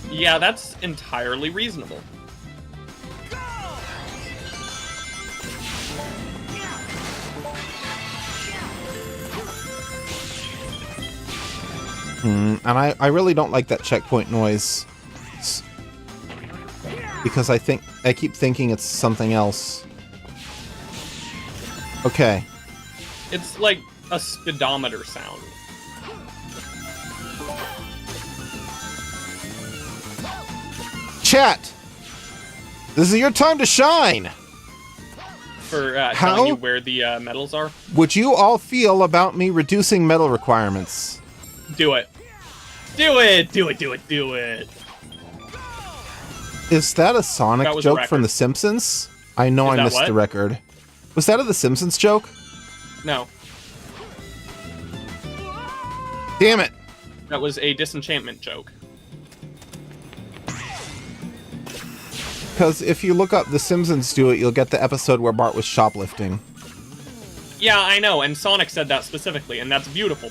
Yeah, that's entirely reasonable. And I really don't like that checkpoint noise. Because I keep thinking it's something else. Okay. It's like a speedometer sound. Chat! This is your time to shine! For How telling you where the medals are. would you all feel about me reducing medal requirements? Do it. Do it! Do it, do it, do it! Is that a Sonic That was a joke record. from The Simpsons? I know Is I that missed what? the record. Was that a The Simpsons joke? No. Damn it! That was a disenchantment joke. Because if you look up The Simpsons Do It, you'll get the episode where Bart was shoplifting. Yeah, I know, and Sonic said that specifically, and that's beautiful.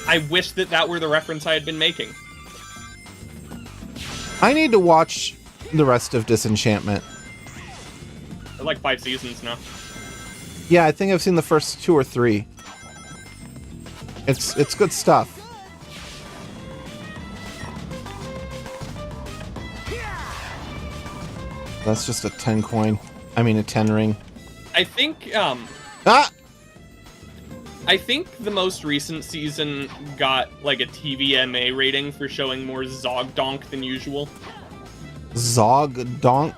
I wish that that were the reference I had been making. I need to watch the rest of Disenchantment. They're like 5 seasons now. Yeah, I think I've seen the first 2 or 3. It's good stuff. That's just a 10 coin. I mean a 10 ring. I think, Ah! I think the most recent season got, like, a TVMA rating for showing more Zogdonk than usual. Zogdonk?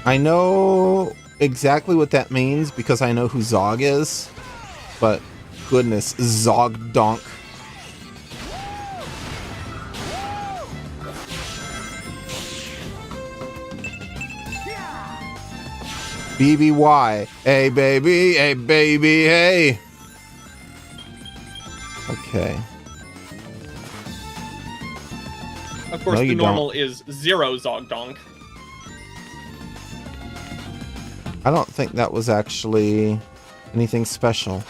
I know exactly what that means because I know who Zog is. But, goodness, Zogdonk. BBY. Hey, baby. Hey, baby. Hey. Okay. Of course, No, the you normal is 0 Zogdonk. I don't think that was actually anything special.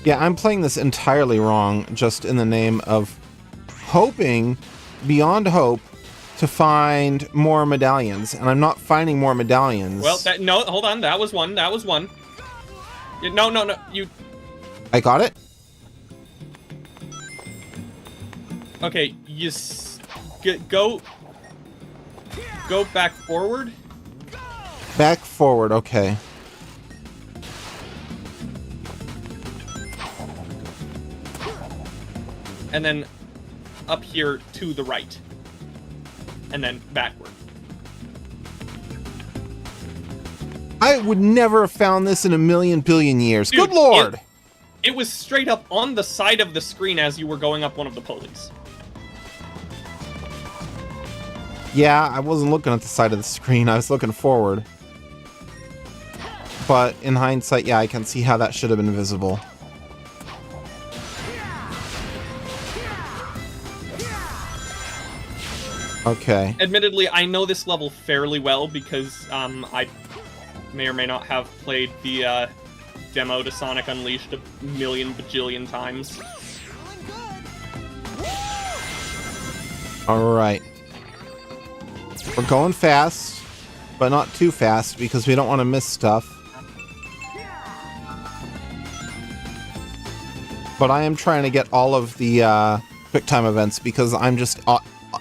Yeah, I'm playing this entirely wrong, just in the name of hoping, beyond hope, to find more medallions. And I'm not finding more medallions. Well, no, hold on, that was one, that was one. No, you... I got it? Okay, go back forward. Back forward, okay. And then up here to the right. And then backward. I would never have found this in a million billion years. Dude, Good lord! It was straight up on the side of the screen as you were going up one of the pulleys. Yeah, I wasn't looking at the side of the screen. I was looking forward. But in hindsight, yeah, I can see how that should have been visible. Okay. Admittedly, I know this level fairly well because I may or may not have played the demo to Sonic Unleashed a million bajillion times. Alright. We're going fast, but not too fast because we don't want to miss stuff. But I am trying to get all of the quick time events because I'm just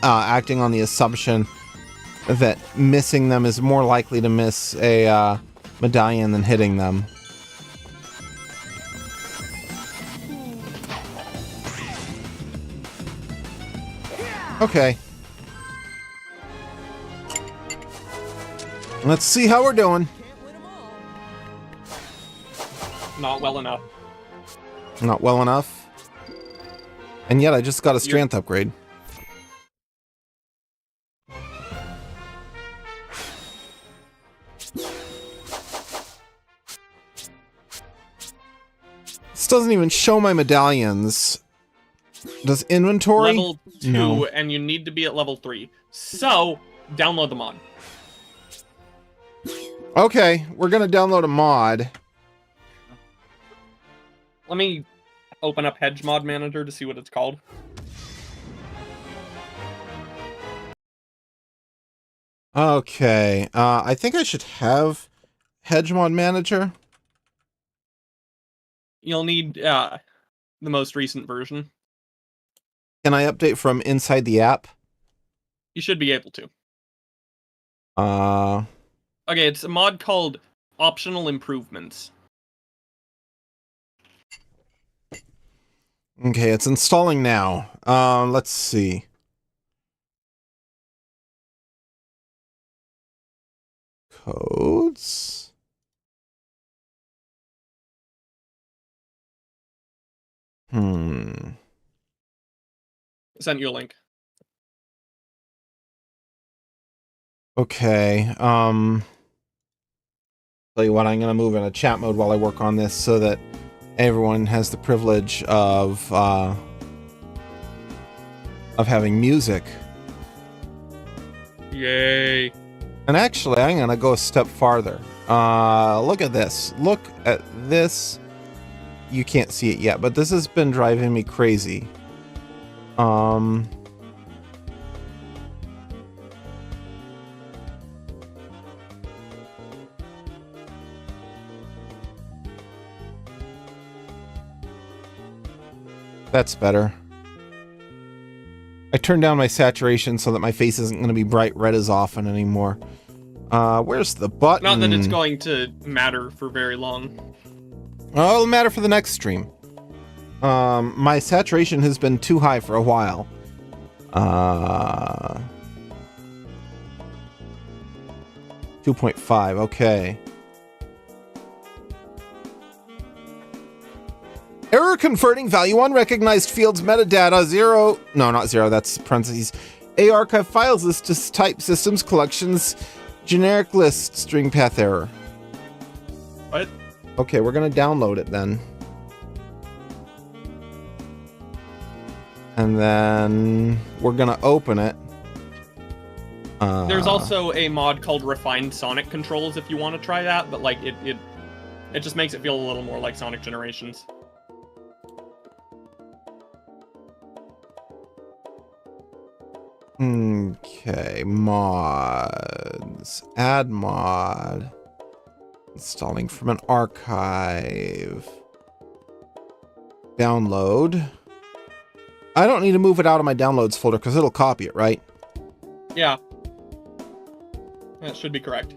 acting on the assumption that missing them is more likely to miss a medallion than hitting them. Okay. Let's see how we're doing. Not well enough. Not well enough. And yet I just got a strength upgrade. This doesn't even show my medallions. Does inventory? Level 2, No. and you need to be at level 3. So, download the mod. Okay, we're gonna download a mod. Let me open up Hedge Mod Manager to see what it's called. Okay, I think I should have Hedge Mod Manager. You'll need the most recent version. Can I update from inside the app? You should be able to. Uh, Okay, it's a mod called Optional Improvements. okay, it's installing now. Let's see. Codes? I sent you a link. Okay, tell you what, I'm gonna move in a chat mode while I work on this so that everyone has the privilege of having music. Yay. And actually, I'm gonna go a step farther. Look at this. Look at this. You can't see it yet, but this has been driving me crazy. That's better. I turned down my saturation so that my face isn't going to be bright red as often anymore. Where's the button? Not that it's going to matter for very long. Oh, it'll matter for the next stream. My saturation has been too high for a while. 2.5, okay. Error converting value unrecognized fields metadata 0. No, not 0, that's parentheses. A archive files list to type systems collections generic list string path error. What? Okay, we're gonna download it then. And then we're gonna open it. There's also a mod called Refined Sonic Controls if you want to try that, but like it just makes it feel a little more like Sonic Generations. Okay, mods. Add mod. Installing from an archive. Download. I don't need to move it out of my downloads folder because it'll copy it, right? Yeah. That should be correct.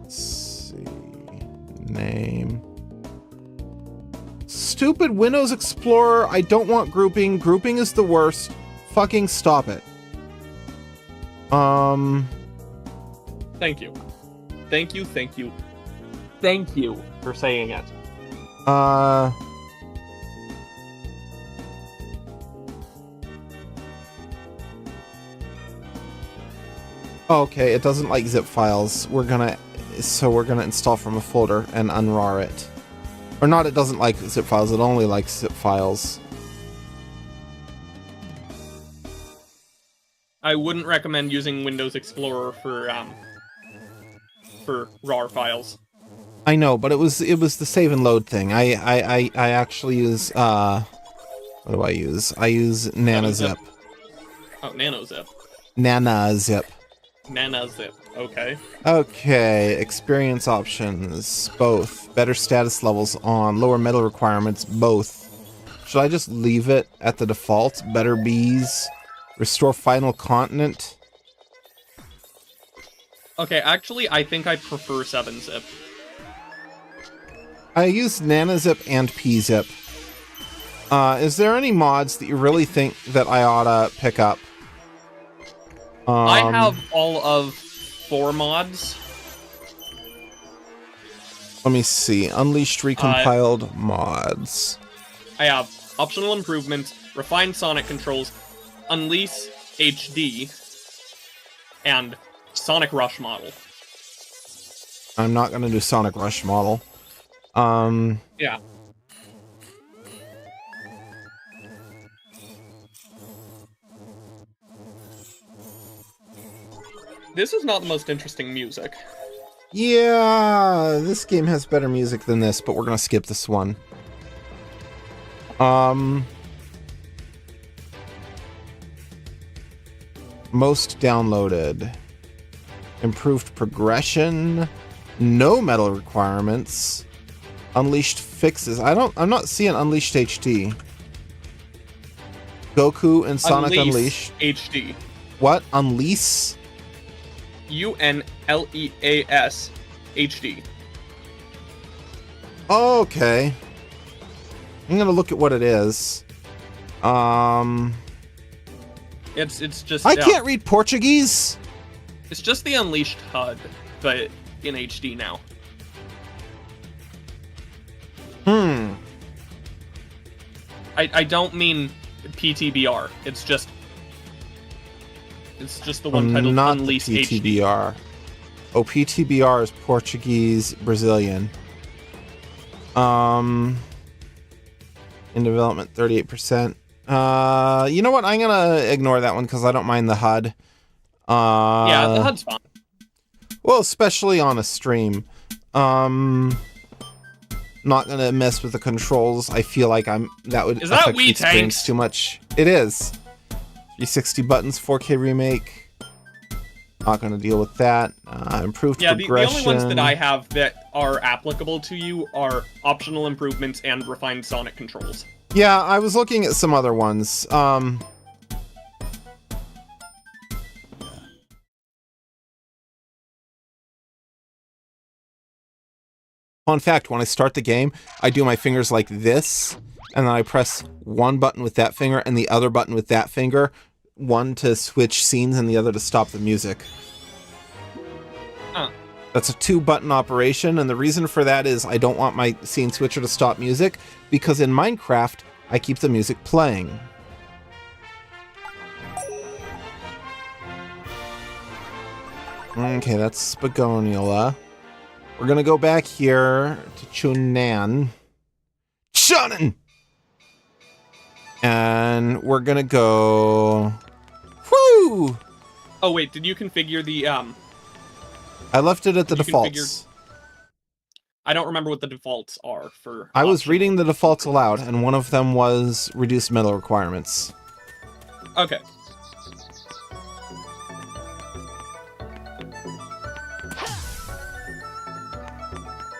Let's see. Name. Stupid Windows Explorer. I don't want grouping. Grouping is the worst. Fucking stop it. Thank you. Thank you, thank you. Thank you for saying it. Okay, it doesn't like zip files. We're gonna install from a folder and unrar it. Or not, it doesn't like zip files, it only likes zip files. I wouldn't recommend using Windows Explorer for RAR files. I know, but it was the save and load thing. I actually use what do I use? I use NanaZip. Oh, NanoZip. NanaZip. NanaZip. Okay. Okay, experience options, both. Better status levels on, lower metal requirements, both. Should I just leave it at the default? Better bees, restore final continent. Okay, actually, I think I prefer 7-zip. I use NanaZip and PZip. Is there any mods that you really think that I oughta pick up? I have all of 4 mods. Let me see. Unleashed recompiled mods. I have optional improvements, refined Sonic controls, Unleash HD, and Sonic Rush model. I'm not gonna do Sonic Rush model. Yeah. This is not the most interesting music. Yeah, this game has better music than this, but we're gonna skip this one. Most downloaded. Improved progression. No metal requirements. Unleashed fixes. I'm not seeing Unleashed HD. Goku and Sonic Unleashed. HD. What? Unleash? UNLEAS HD. Okay. I'm gonna look at what it is. It's just I can't read Portuguese. It's just the Unleashed HUD, but in HD now. I don't mean PTBR. It's just It's just the one titled not Unleashed the HD. PTBR. Oh, PTBR is Portuguese Brazilian. In development, 38%. You know what? I'm gonna ignore that one because I don't mind the HUD. Yeah, the HUD's fine. Well, especially on a stream. Not gonna mess with the controls. I feel like that would Is that affect the Wii experience Tanks? too much. It is. 360 buttons, 4K remake. Not gonna deal with that. Improved Yeah, the progression. only ones that I have that are applicable to you are optional improvements and refined Sonic controls. Yeah, I was looking at some other ones. Fun fact, when I start the game, I do my fingers like this, and then I press one button with that finger and the other button with that finger, one to switch scenes and the other to stop the music. Huh. That's a 2-button operation, and the reason for that is I don't want my scene switcher to stop music, because in Minecraft, I keep the music playing. Okay, that's Spagoniola. We're gonna go back here to Chunan. Chunan! And we're gonna go... Woo! Oh wait, did you configure the I left it at the You defaults. I don't remember what the defaults are for. I was optional reading the defaults improvements. aloud, and one of them was reduced metal requirements. Okay.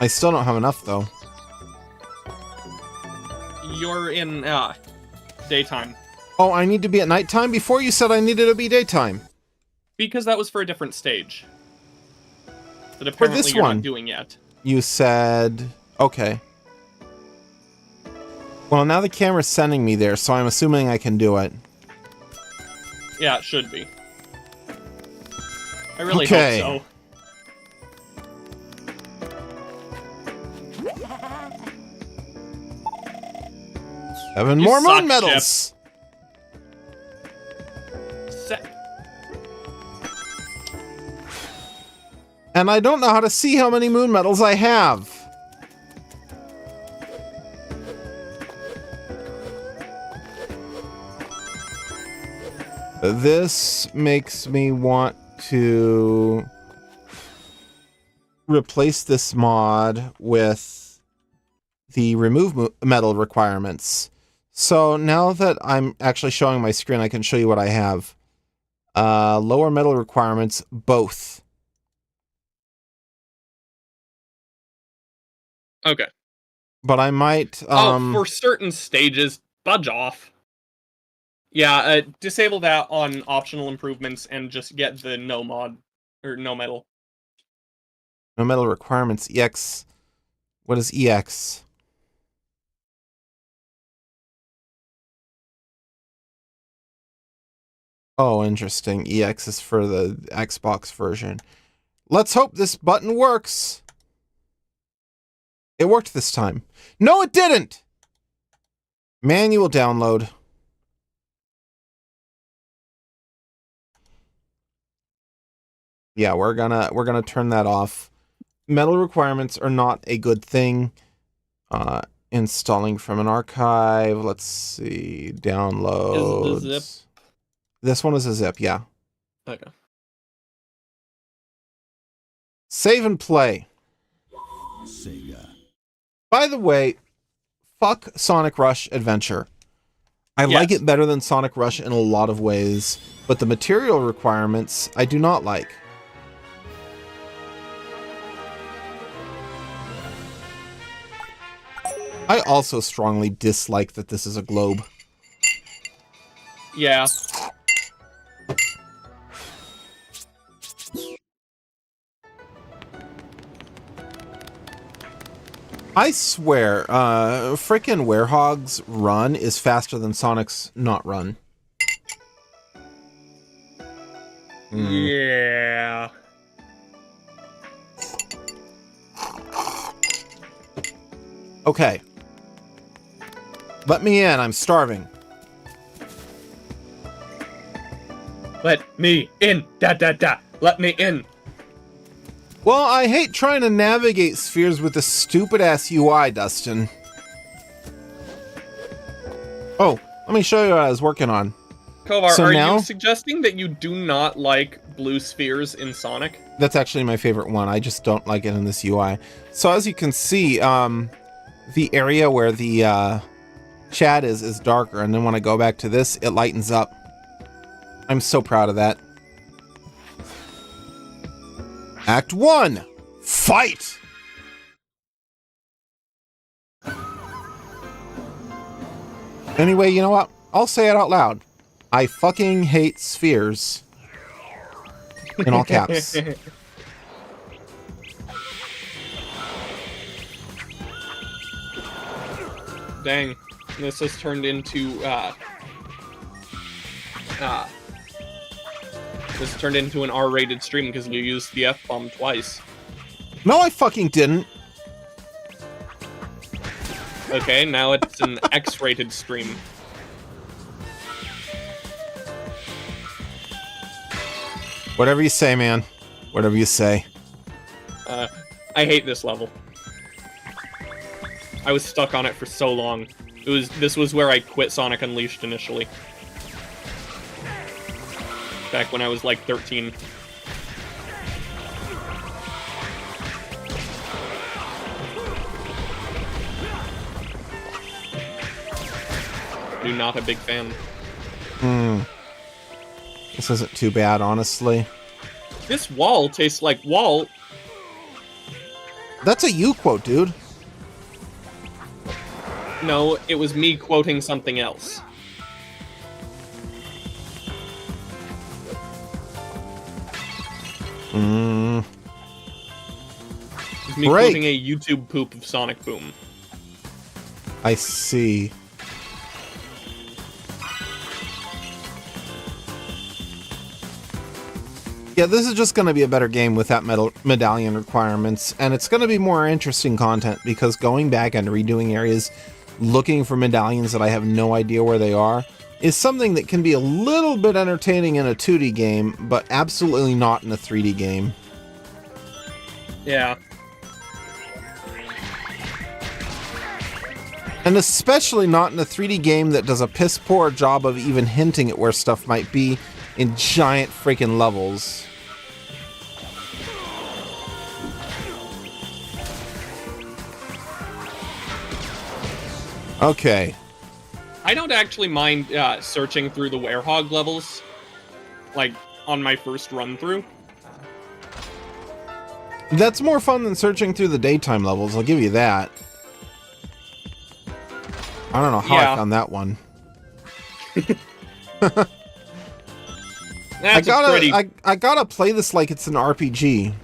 I still don't have enough, though. You're in daytime. Oh, I need to be at nighttime? Before you said I needed to be daytime. Because that was for a different stage. That For apparently this you're one. not doing yet. You said... Okay. Well, now the camera's sending me there, so I'm assuming I can do it. Yeah, it should be. I really Okay. hope so. 7 You more suck, moon medals! And I don't know how to see how many moon medals I have. This makes me want to replace this mod with the remove medal requirements. So now that I'm actually showing my screen, I can show you what I have. Lower medal requirements, both. Okay. But I might... for certain stages, budge off. Yeah, disable that on optional improvements and just get the no mod, or no medal. No medal requirements, EX. What is EX? Oh, interesting. EX is for the Xbox version. Let's hope this button works. It worked this time. No, it didn't! Manual download. Yeah, we're gonna turn that off. Medal requirements are not a good thing. Installing from an archive. Let's see. Downloads. Is the zip? This one is a zip, yeah. Okay. Save and play. Sega. By the way, fuck Sonic Rush Adventure. I like Yes. it better than Sonic Rush in a lot of ways, but the material requirements I do not like. I also strongly dislike that this is a globe. Yeah. I swear, frickin' Werehog's run is faster than Sonic's not run. Yeah. Okay. Let me in, I'm starving. Let me in. Let me in. Well, I hate trying to navigate spheres with this stupid-ass UI, Dustin. Oh, let me show you what I was working on. Kovar, So are now- you suggesting that you do not like blue spheres in Sonic? That's actually my favorite one. I just don't like it in this UI. So as you can see, the area where the chat is darker, and then when I go back to this, it lightens up. I'm so proud of that. Act 1, fight! Anyway, you know what? I'll say it out loud. I fucking hate spheres. In all caps. Dang, this has turned into this turned into an R-rated stream because you used the F-bomb twice. No, I fucking didn't. Okay, now it's an X-rated stream. Whatever you say, man. Whatever you say. I hate this level. I was stuck on it for so long. This was where I quit Sonic Unleashed initially. Back when I was like 13. Do not a big fan. This isn't too bad, honestly. This wall tastes like wall. That's a you quote, dude. No, it was me quoting something else. It was me Break. quoting a YouTube poop of Sonic Boom. I see. Yeah, this is just going to be a better game without medallion requirements, and it's going to be more interesting content because going back and redoing areas, looking for medallions that I have no idea where they are, is something that can be a little bit entertaining in a 2D game, but absolutely not in a 3D game. Yeah. And especially not in a 3D game that does a piss poor job of even hinting at where stuff might be in giant freaking levels. Okay. I don't actually mind searching through the Werehog levels, like, on my first run-through. That's more fun than searching through the daytime levels, I'll give you that. I don't know how Yeah. I found that one. That's a pretty... I gotta play this like it's an RPG.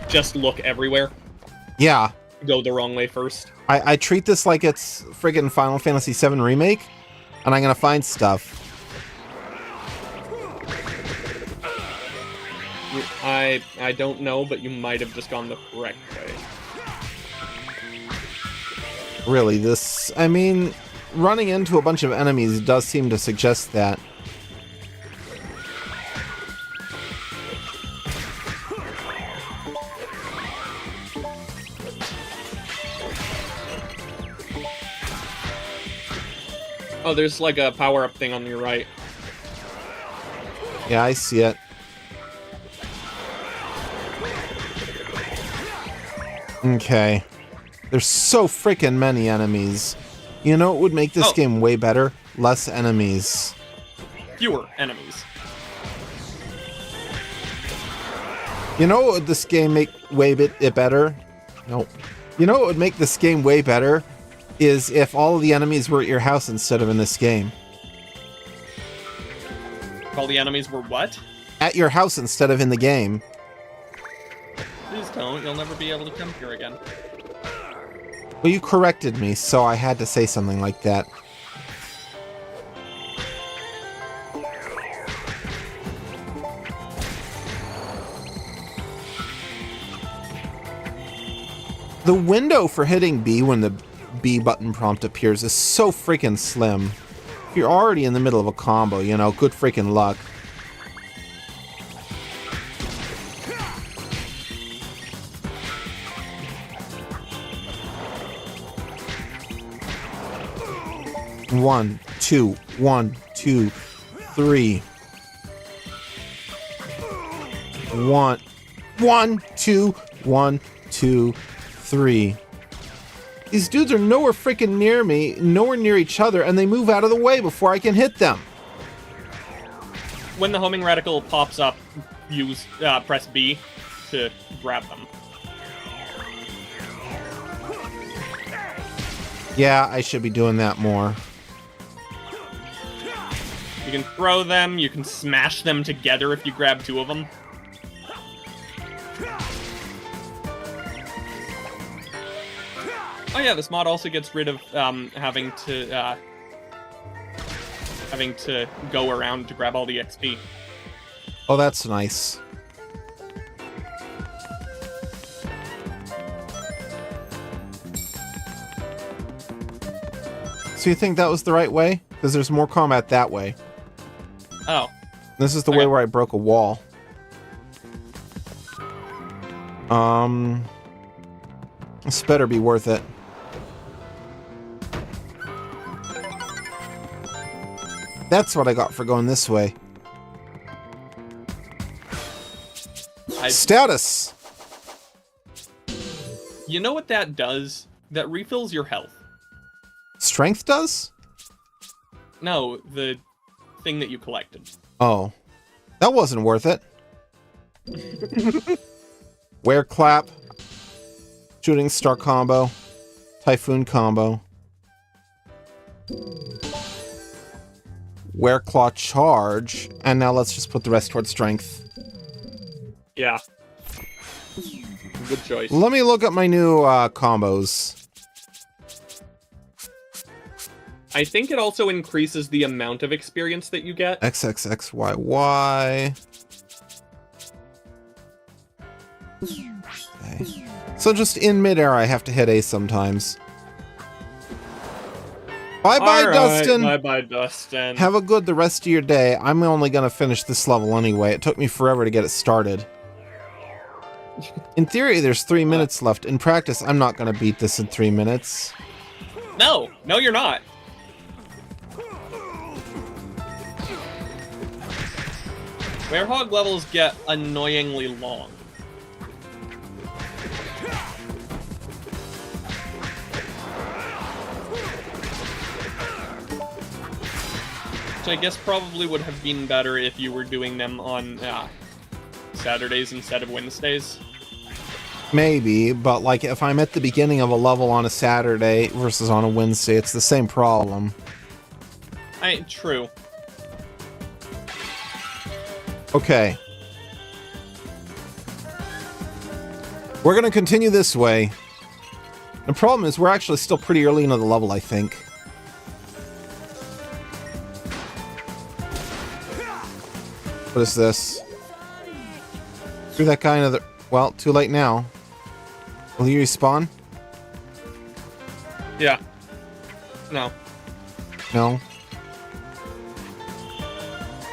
Just look everywhere. Yeah. Go the wrong way first. I treat this like it's friggin' Final Fantasy VII Remake, and I'm gonna find stuff. I don't know, but you might have just gone the correct way. Really, this... I mean, running into a bunch of enemies does seem to suggest that. Oh, there's like a power-up thing on your right. Yeah, I see it. Okay. There's so freaking many enemies. You know what would make this game way better? Less enemies. Fewer enemies. You know what would this game make way better? No. You know what would make this game way better? Is if all of the enemies were at your house instead of in this game. All the enemies were what? At your house instead of in the game. Please don't. You'll never be able to come here again. Well, you corrected me, so I had to say something like that. The window for hitting B when the B button prompt appears is so freaking slim. You're already in the middle of a combo, you know, good freaking luck. One, two, 1, 2, 3. 1, 1, 2, 1, 2, 3. These dudes are nowhere freaking near me, nowhere near each other, and they move out of the way before I can hit them. When the homing reticle pops up, use press B to grab them. Yeah, I should be doing that more. You can throw them, you can smash them together if you grab 2 of them. Oh yeah, this mod also gets rid of having to go around to grab all the XP. Oh, that's nice. So you think that was the right way? Because there's more combat that way. Oh. This is the way where I broke a wall. This better be worth it. That's what I got for going this way. Status! You know what that does? That refills your health. Strength does? No, the thing that you collected. Oh. That wasn't worth it. Wear clap. Shooting star combo. Typhoon combo. Wear claw charge. And now let's just put the rest towards strength. Yeah. Good choice. Let me look at my new combos. I think it also increases the amount of experience that you get. XXXYY. Okay. So just in midair, I have to hit A sometimes. Bye-bye, Dustin! Bye-bye, Dustin. Have a good the rest of your day. I'm only gonna finish this level anyway. It took me forever to get it started. In theory, there's 3 minutes left. In practice, I'm not gonna beat this in 3 minutes. No, you're not. Werehog levels get annoyingly long. Which I guess probably would have been better if you were doing them on Saturdays instead of Wednesdays. Maybe, but like if I'm at the beginning of a level on a Saturday versus on a Wednesday, it's the same problem. True. Okay. We're gonna continue this way. The problem is we're actually still pretty early into the level, I think. What is this? Threw that guy into the... Well, too late now. Will you respawn? Yeah. No. No.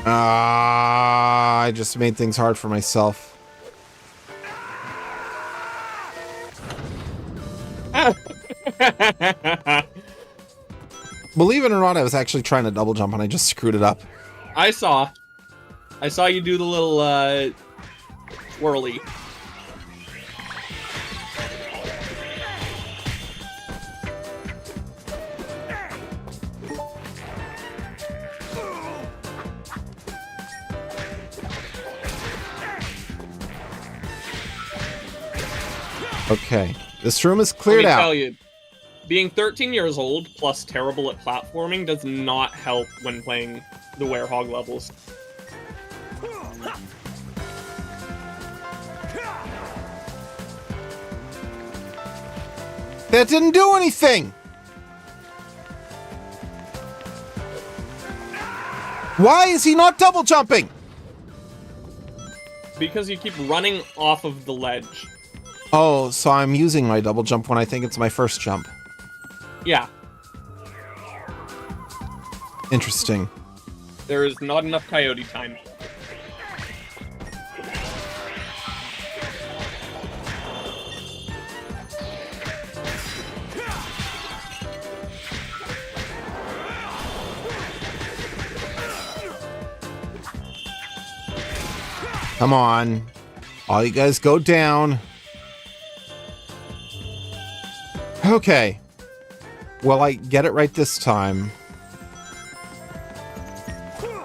I just made things hard for myself. Believe it or not, I was actually trying to double jump and I just screwed it up. I saw you do the little twirly. Okay, this room is cleared Let me out. tell you, being 13 years old plus terrible at platforming does not help when playing the Werehog levels. That didn't do anything! Why is he not double jumping? Because you keep running off of the ledge. Oh, so I'm using my double jump when I think it's my first jump. Yeah. Interesting. There is not enough coyote time. Come on. All you guys go down. Okay. Will I get it right this time?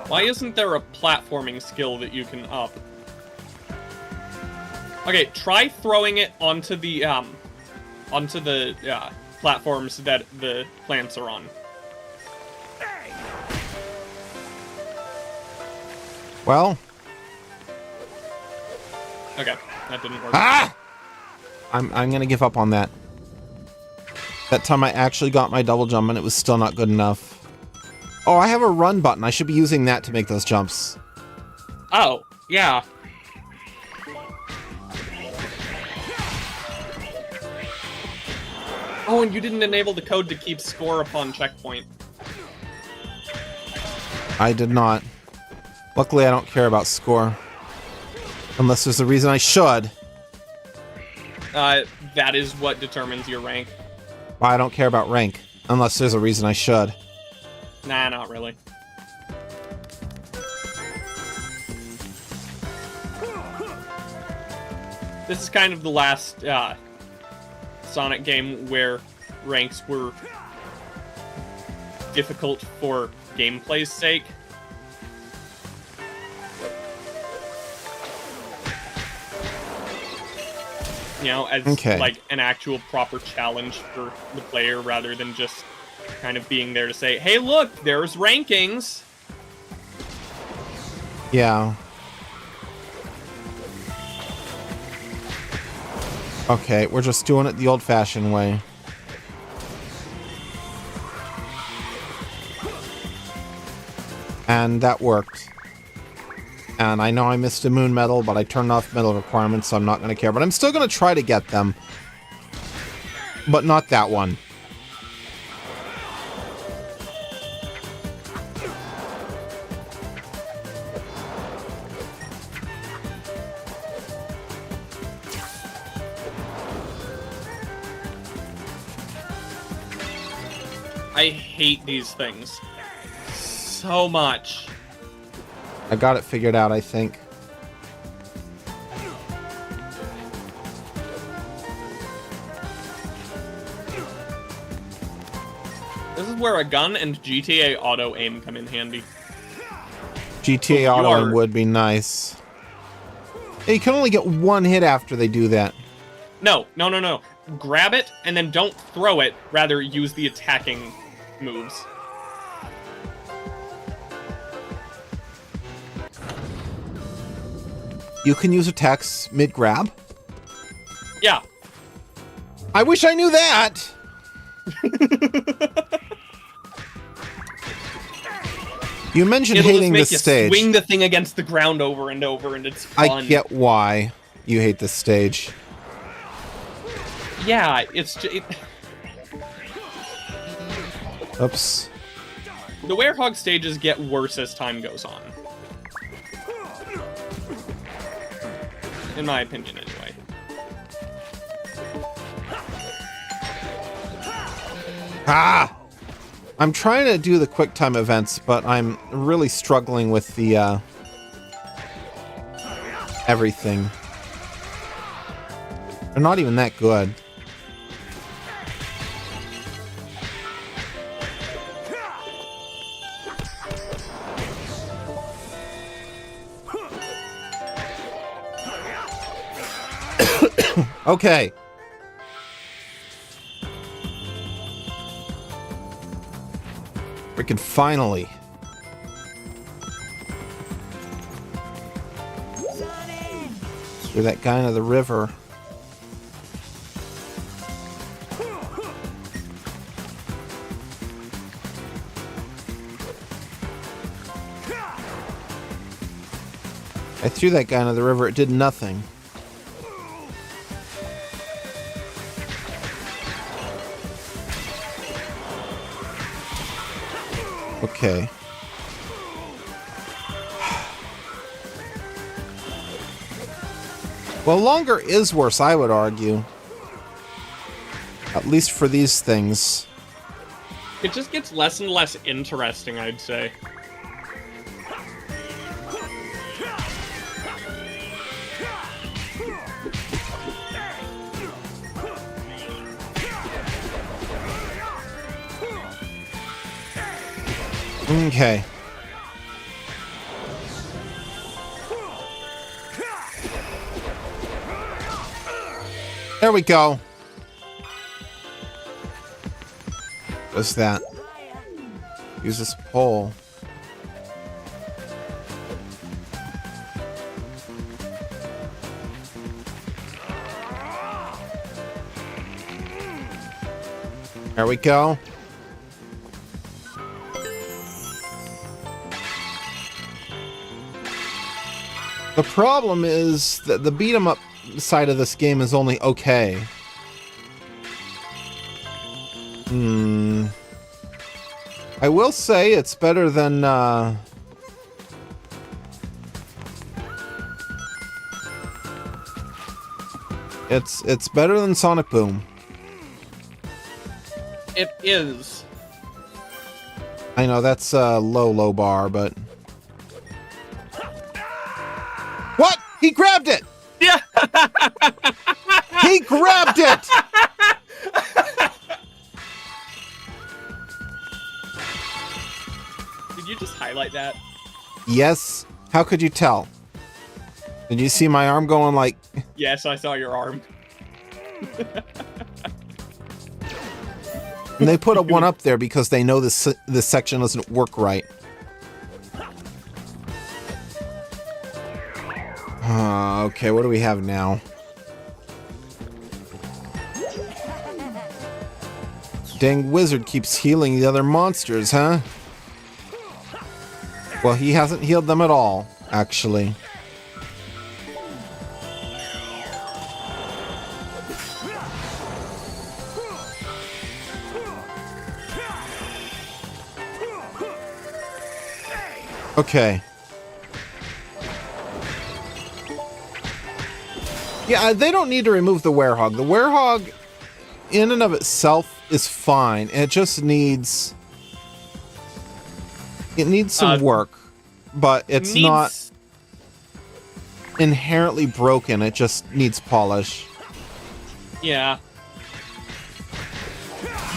Why isn't there a platforming skill that you can up? Okay, try throwing it onto the platforms that the plants are on. Well. Okay, that didn't work. Ah! I'm gonna give up on that. That time I actually got my double jump and it was still not good enough. Oh, I have a run button. I should be using that to make those jumps. Oh, yeah. Oh, and you didn't enable the code to keep score upon checkpoint. I did not. Luckily, I don't care about score. Unless there's a reason I should. That is what determines your rank. Well, I don't care about rank. Unless there's a reason I should. Nah, not really. This is kind of the last Sonic game where ranks were difficult for gameplay's sake. You know, as like an actual proper challenge for the player rather than just kind of being there to say, hey, look, there's rankings. Yeah. Okay, we're just doing it the old-fashioned way. And that worked. And I know I missed a moon medal, but I turned off medal requirements, so I'm not going to care. But I'm still going to try to get them. But not that one. I hate these things so much. I got it figured out, I think. This is where a gun and GTA auto aim come in handy. GTA auto aim would be nice. You can only get one hit after they do that. No. Grab it and then don't throw it. Rather, use the attacking moves. You can use attacks mid-grab? Yeah. I wish I knew that! You mentioned hating this stage. Swing the thing against the ground over and over, and it's fun. I get why you hate this stage. Yeah, it's just... Oops. The Werehog stages get worse as time goes on. In my opinion, anyway. Ah! I'm trying to do the QuickTime events, but I'm really struggling with the, everything. They're not even that good. Okay. Freaking finally. Threw that guy into the river. I threw that guy into the river. It did nothing. Okay. Well, longer is worse, I would argue. At least for these things. It just gets less and less interesting, I'd say. Okay. There we go. What's that? Use this pole. There we go. The problem is that the beat 'em up side of this game is only okay. I will say it's better than it's better than Sonic Boom. It is. I know that's a low bar, but what? He grabbed it. Yeah. He grabbed it. Did you just highlight that? Yes. How could you tell? Did you see my arm going like? Yes, I saw your arm. And they put a one up there because they know this section doesn't work right. Okay, what do we have now? Dang wizard keeps healing the other monsters, huh? Well, he hasn't healed them at all, actually. Okay. Yeah, they don't need to remove the werehog. The werehog, in and of itself, is fine. It just needs... It needs some work, but it's not inherently broken. It just needs polish. Yeah.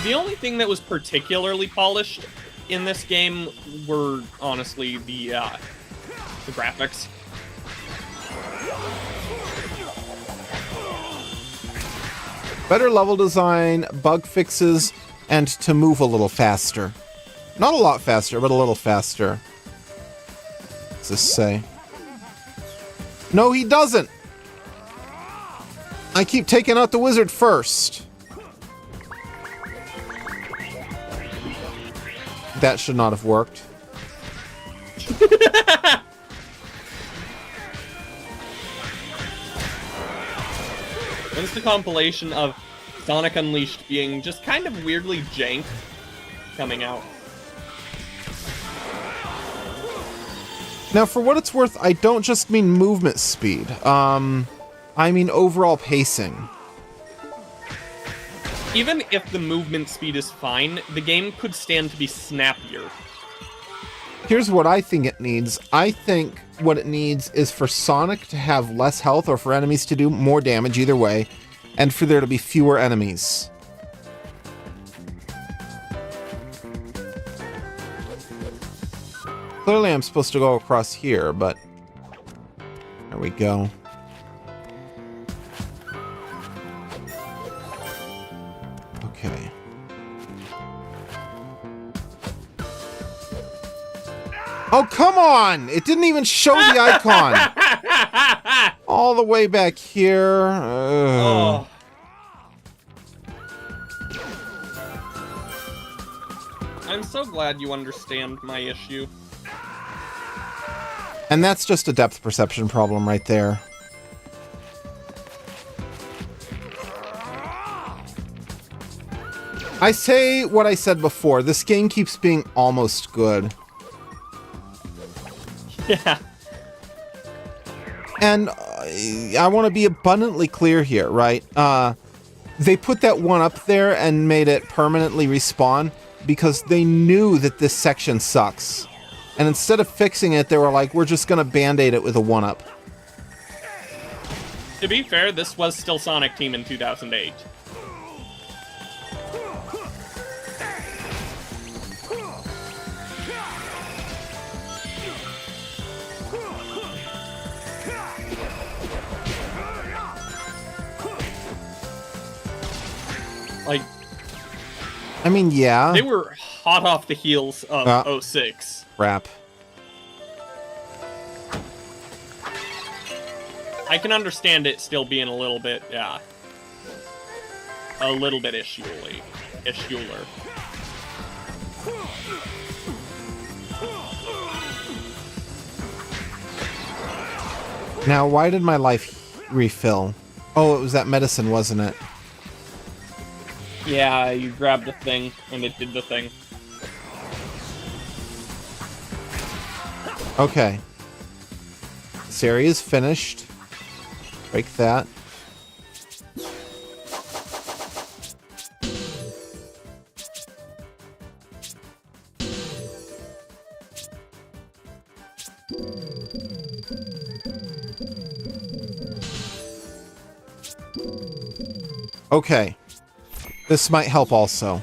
The only thing that was particularly polished in this game were, honestly, the graphics. Better level design, bug fixes, and to move a little faster. Not a lot faster, but a little faster. What's this say? No, he doesn't! I keep taking out the wizard first. That should not have worked. And it's the compilation of Sonic Unleashed being just kind of weirdly jank coming out. Now, for what it's worth, I don't just mean movement speed. I mean overall pacing. Even if the movement speed is fine, the game could stand to be snappier. Here's what I think it needs. I think what it needs is for Sonic to have less health or for enemies to do more damage either way, and for there to be fewer enemies. Clearly I'm supposed to go across here, but there we go. Okay. Oh, come on! It didn't even show the icon! All the way back here. Oh. I'm so glad you understand my issue. And that's just a depth perception problem right there. I say what I said before. This game keeps being almost good. Yeah. And I want to be abundantly clear here, right? They put that one up there and made it permanently respawn because they knew that this section sucks. And instead of fixing it, they were like, we're just going to band-aid it with a one-up. To be fair, this was still Sonic Team in 2008. Like, I mean, yeah. they were hot off the heels of 06. Crap. I can understand it still being a little bit, yeah. A little bit issuey. Issuler. Now, why did my life refill? Oh, it was that medicine, wasn't it? Yeah, you grabbed the thing, and it did the thing. Okay. This area is finished. Break that. Okay. This might help also.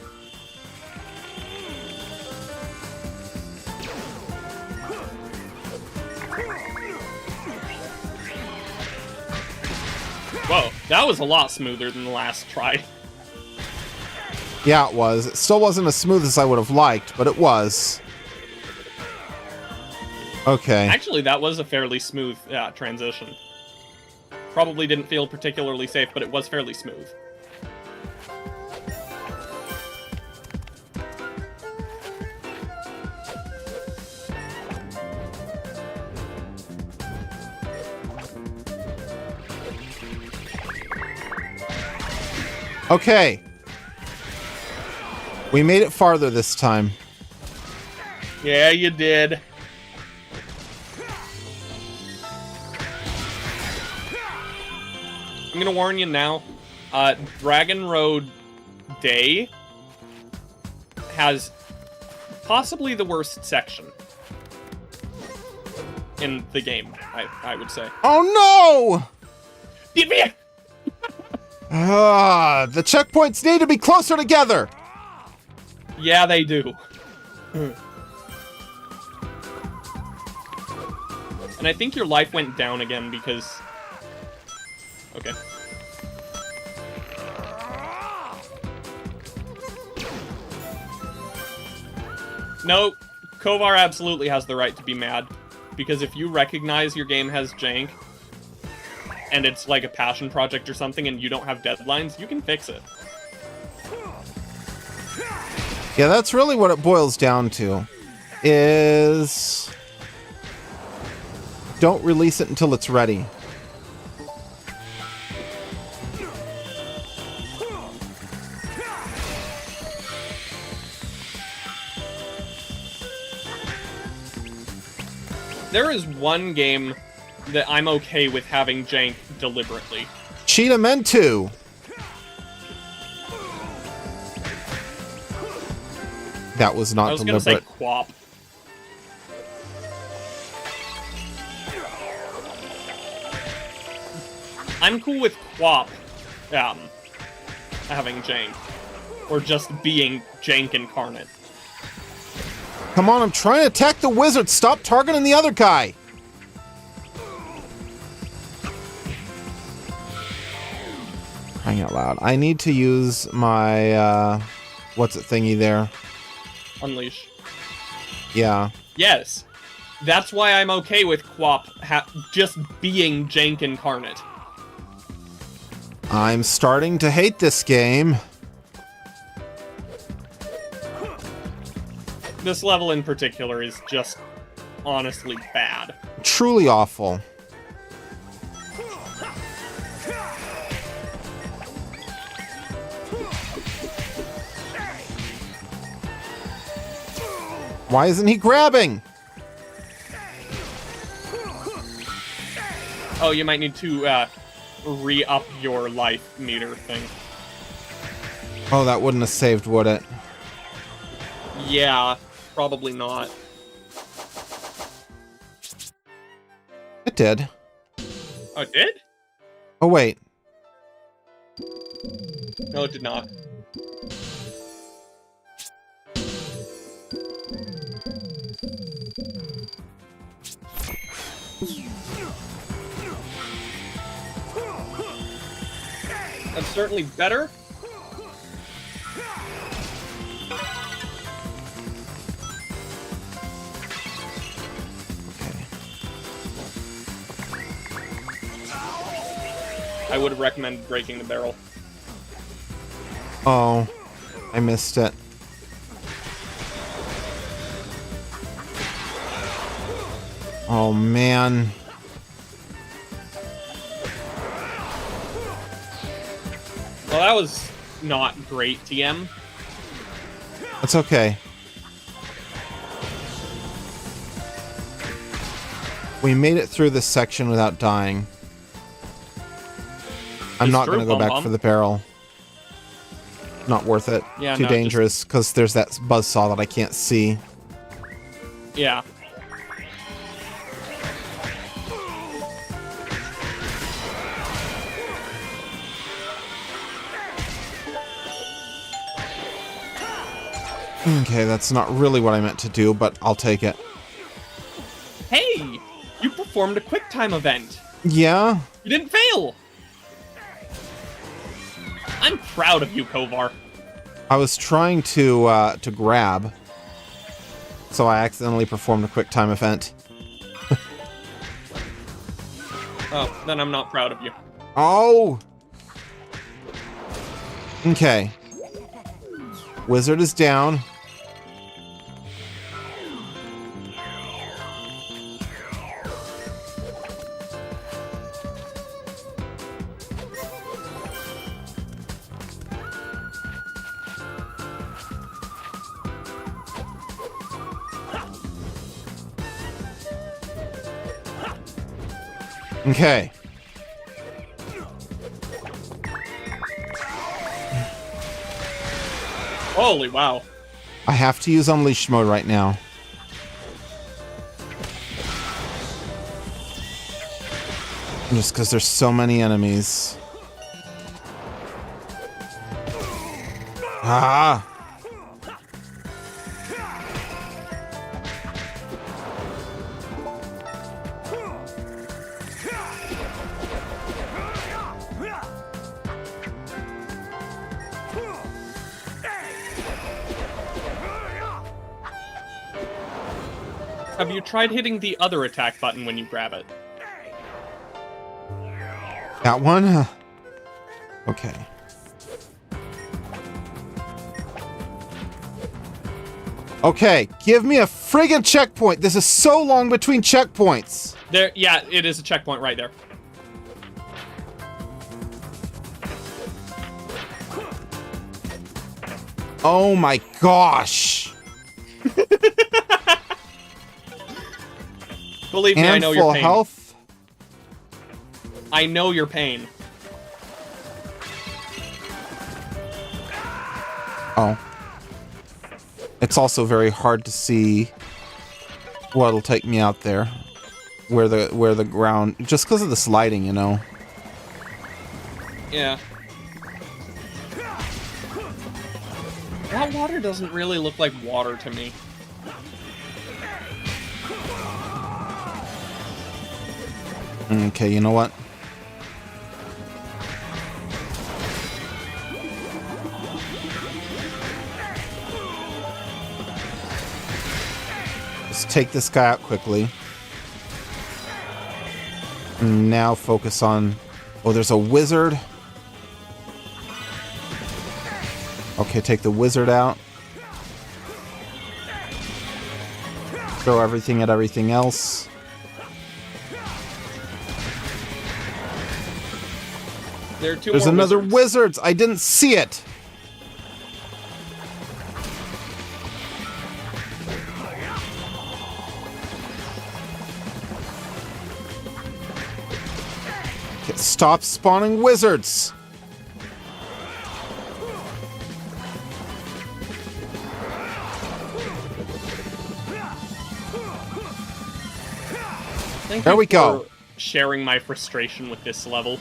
Whoa, that was a lot smoother than the last try. Yeah, it was. It still wasn't as smooth as I would have liked, but it was. Okay. Actually, that was a fairly smooth transition. Probably didn't feel particularly safe, but it was fairly smooth. Okay. We made it farther this time. Yeah, you did. I'm gonna warn you now. Dragon Road Day has possibly the worst section in the game, I would say. Oh no! Get me! The checkpoints need to be closer together! Yeah, they do. And I think your life went down again because... Okay. No, Kovar absolutely has the right to be mad. Because if you recognize your game has jank, and it's like a passion project or something, and you don't have deadlines, you can fix it. Yeah, that's really what it boils down to. Is... don't release it until it's ready. There is one game that I'm okay with having jank deliberately. Cheetah meant to. That was not I was deliberate. gonna say Quap. I'm cool with Quap having jank. Or just being jank incarnate. Come on, I'm trying to attack the wizard. Stop targeting the other guy. Crying out loud. I need to use my, what's it thingy there? Unleash. Yeah. Yes. That's why I'm okay with Quap just being jank incarnate. I'm starting to hate this game. This level in particular is just honestly bad. Truly awful. Why isn't he grabbing? Oh, you might need to re-up your life meter thing. Oh, that wouldn't have saved, would it? Yeah, probably not. It did. Oh, it did? Oh, wait. No, it did not. That's certainly better. I would have recommended breaking the barrel. Oh, I missed it. Oh, man. Well, that was not great, TM. That's okay. We made it through this section without dying. I'm It's not true, going to go back Bum-Bum. for the barrel. Not worth it. Yeah, Too no, dangerous, because there's that buzzsaw that I can't see. Yeah. Okay, that's not really what I meant to do, but I'll take it. Hey! You performed a QuickTime event! Yeah? You didn't fail! I'm proud of you, Kovar. I was trying to grab, so I accidentally performed a quick time event. Oh, then I'm not proud of you. Oh! Okay. Wizard is down. Okay. Holy wow. I have to use Unleash mode right now. Just because there's so many enemies. Ah! Have you tried hitting the other attack button when you grab it? That one? Okay. Okay, give me a friggin' checkpoint. This is so long between checkpoints. There, yeah, it is a checkpoint right there. Oh my gosh. Believe me, I And know full your pain. health. I know your pain. Oh. It's also very hard to see what'll take me out there. Where the ground, just because of the sliding, you know. Yeah. That water doesn't really look like water to me. Okay, you know what? Let's take this guy out quickly. And now focus on... Oh, there's a wizard. Okay, take the wizard out. Throw everything at everything else. There are two There's more another wizards. wizards. I didn't see it. Stop spawning wizards! Thank There you we go. for sharing my frustration with this level.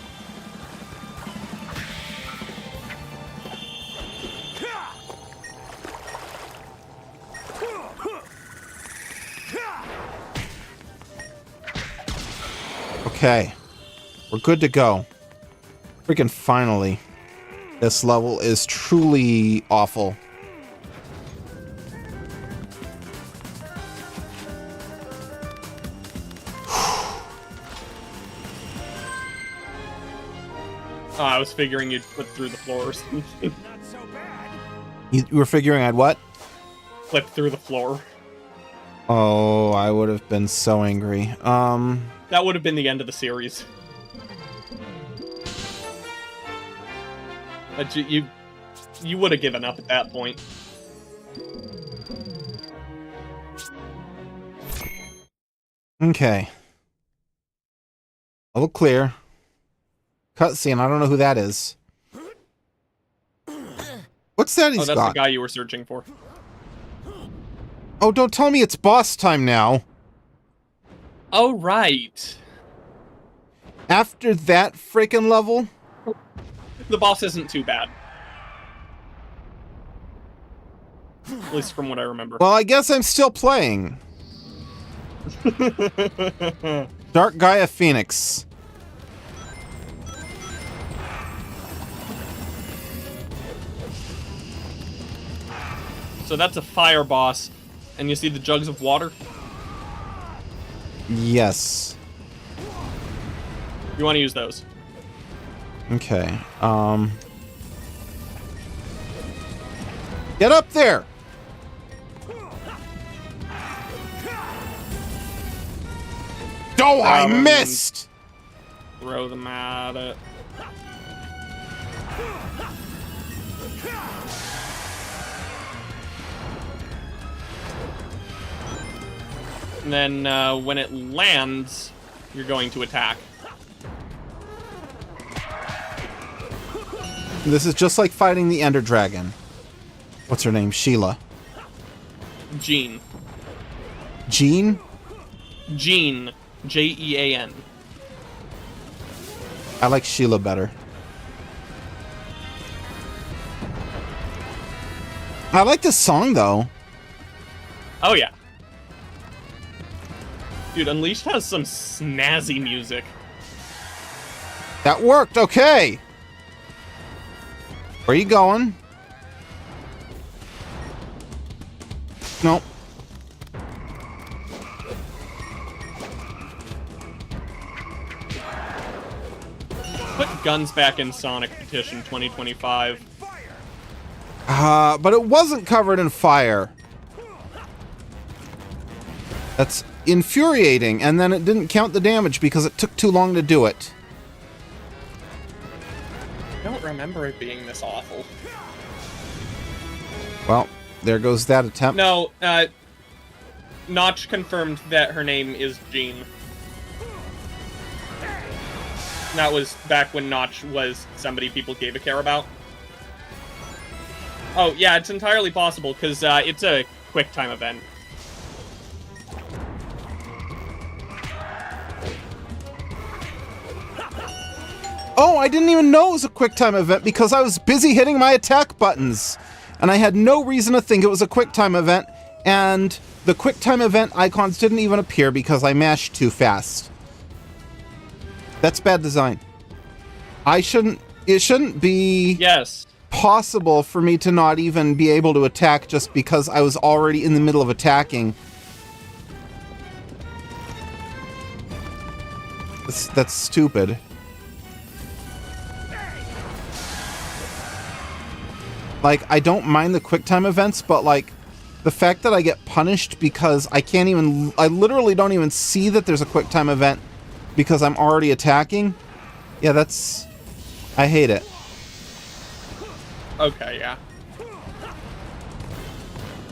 Okay. We're good to go. Freaking finally. This level is truly awful. Oh, I was figuring you'd flip through the floor or something. Not so bad. You were figuring I'd what? Flip through the floor. Oh, I would have been so angry. That would have been the end of the series. But you would have given up at that point. Okay. Level clear. Cutscene, I don't know who that is. What's that he's Oh, that's got? the guy you were searching for. Oh, don't tell me it's boss time now. Oh, right. After that freaking level? The boss isn't too bad. At least from what I remember. Well, I guess I'm still playing. Dark Gaia Phoenix. So that's a fire boss, and you see the jugs of water? Yes. You want to use those. Okay. Get up there! Oh, I missed! Throw them at it. And then when it lands, you're going to attack. This is just like fighting the Ender Dragon. What's her name? Sheila. Jean. Jean? Jean. Jean. I like Sheila better. I like this song, though. Oh, yeah. Dude, Unleashed has some snazzy music. That worked, okay! Where are you going? Nope. Put guns back in Sonic Petition 2025. But it wasn't covered in fire. That's infuriating, and then it didn't count the damage because it took too long to do it. I don't remember it being this awful. Well, there goes that attempt. No, Notch confirmed that her name is Jean. That was back when Notch was somebody people gave a care about. Oh, yeah, it's entirely possible, because it's a quick-time event. Oh, I didn't even know it was a QuickTime event because I was busy hitting my attack buttons. And I had no reason to think it was a QuickTime event, and the QuickTime event icons didn't even appear because I mashed too fast. That's bad design. It shouldn't be Yes. possible for me to not even be able to attack just because I was already in the middle of attacking. That's stupid. Like, I don't mind the QuickTime events, but like, the fact that I get punished because I literally don't even see that there's a QuickTime event because I'm already attacking. Yeah, I hate it. Okay, yeah.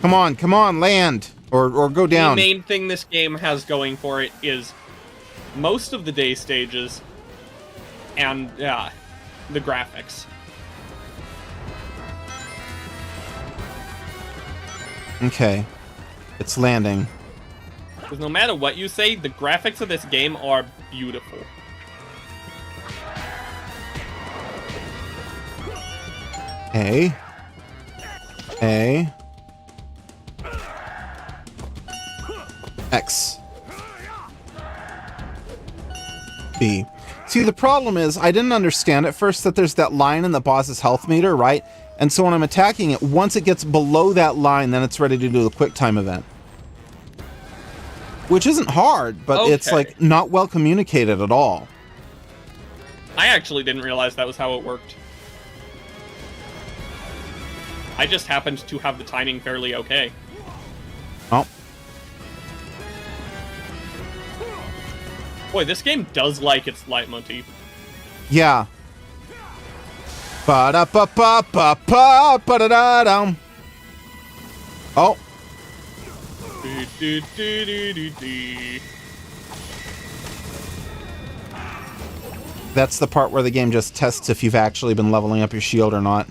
Come on, land! Or go down. The main thing this game has going for it is most of the day stages and the graphics. Okay. It's landing. Because no matter what you say, the graphics of this game are beautiful. A. A. X. B. See, the problem is, I didn't understand at first that there's that line in the boss's health meter, right? And so when I'm attacking it, once it gets below that line, then it's ready to do the quick time event. Which isn't hard, but it's Okay. like not well communicated at all. I actually didn't realize that was how it worked. I just happened to have the timing fairly okay. Oh. Boy, this game does like its leitmotif. Yeah. Ba-da-ba-ba-ba-ba-ba-da-da-dum. Oh. That's the part where the game just tests if you've actually been leveling up your shield or not.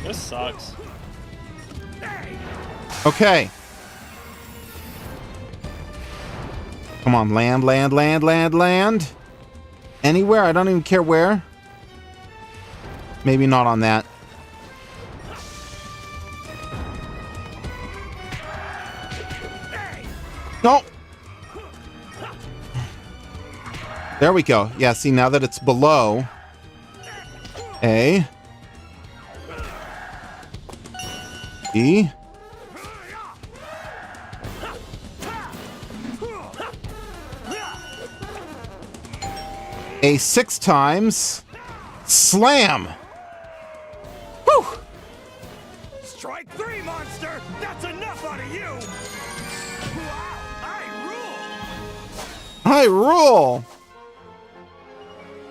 This sucks. Okay. Come on, land, land, land, land, land. Anywhere, I don't even care where. Maybe not on that. No. There we go. Yeah, see, now that it's below. A. B. A 6 times. Slam! Whew! Strike 3, monster! That's enough out of you! Wow, I rule!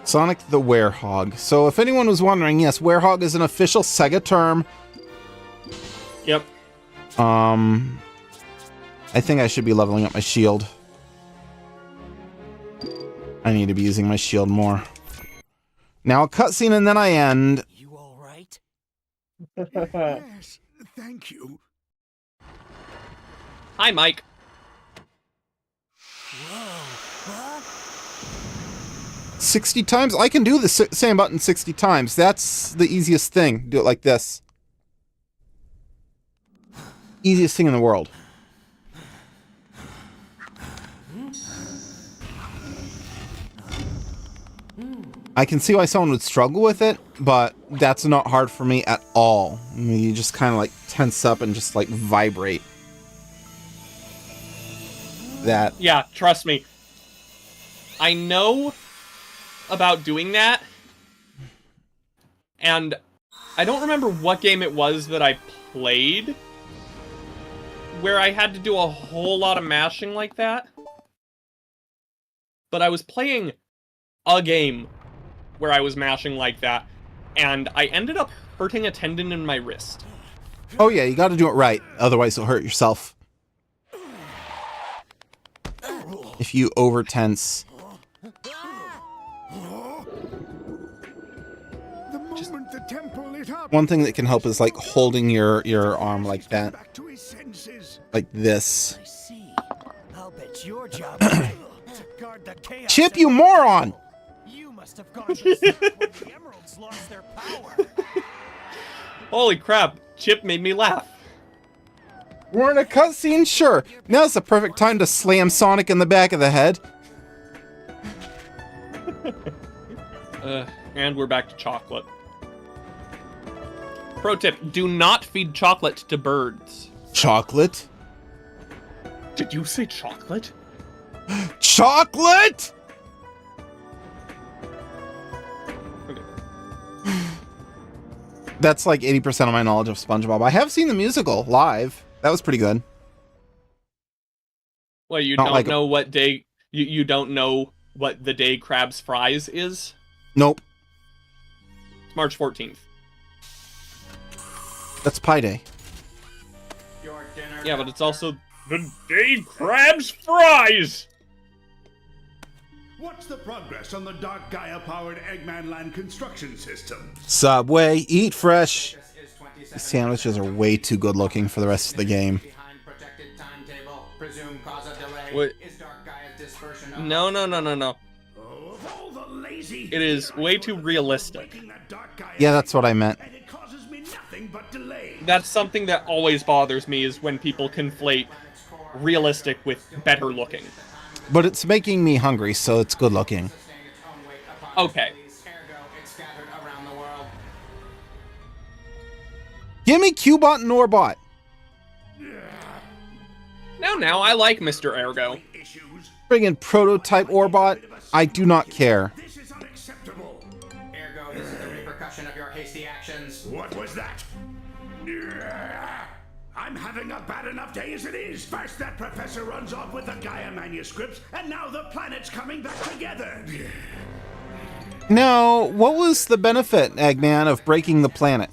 Sonic the Werehog. So if anyone was wondering, yes, Werehog is an official Sega term. Yep. I think I should be leveling up my shield. I need to be using my shield more. Now a cutscene and then I end. You all right? Yes, thank you. Hi, Mike. Whoa, what? 60 times? I can do the same button 60 times. That's the easiest thing. Do it like this. Easiest thing in the world. I can see why someone would struggle with it, but that's not hard for me at all. I mean, you just kind of like tense up and just like vibrate. That. Yeah, trust me. I know about doing that, and I don't remember what game it was that I played where I had to do a whole lot of mashing like that. But I was playing a game where I was mashing like that, and I ended up hurting a tendon in my wrist. Oh yeah, you got to do it right, otherwise you'll hurt yourself. If you over tense. The moment the temple lit up, One thing that can help is like holding your arm like that, back to his senses. like this. I see. I'll bet your job is to guard the chaos. Chip, you moron! You must have gone to sleep when the emeralds lost their power. Holy crap, Chip made me laugh. We're in a cutscene? Sure. Now's the perfect time to slam Sonic in the back of the head. And we're back to chocolate. Pro tip, do not feed chocolate to birds. Chocolate? Did you say chocolate? Chocolate?! Okay. That's like 80% of my knowledge of SpongeBob. I have seen the musical live. That was pretty good. Well, you Not don't like know what day... You don't know what the day Krabs Fries is? Nope. It's March 14th. That's Pi Day. Yeah, but it's also the Dave Krabs fries! What's the progress on the Dark Gaia-powered Eggman Land construction system? Subway, eat fresh. These sandwiches are way too good looking for the rest of the game. What? No. It is way too realistic. Yeah, that's what I meant. And it causes me nothing but delay. That's something that always bothers me, is when people conflate realistic with better looking. But it's making me hungry, so it's good looking. Okay. Give me Cubot and Norbot. Now, I like Mr. Ergo. Bring in Prototype Orbot. I do not care. This is unacceptable. Ergo, this is the repercussion of your hasty actions. What was that? I'm having a bad enough day as it is. First that professor runs off with the Gaia manuscripts, and now the planet's coming back together. Now, what was the benefit, Eggman, of breaking the planet?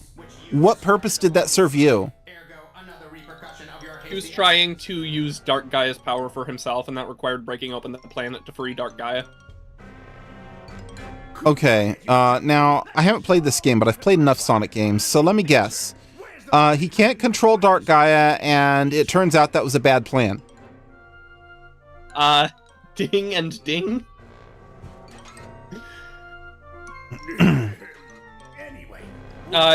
What purpose did that serve you? Ergo, another repercussion of your He was hasty trying to use Dark Gaia's power for himself, and that required breaking open the planet to free Dark Gaia. Okay, now, I haven't played this game, but I've played enough Sonic games, so let me guess. He can't control Dark Gaia, and it turns out that was a bad plan. Ding and ding? Anyway,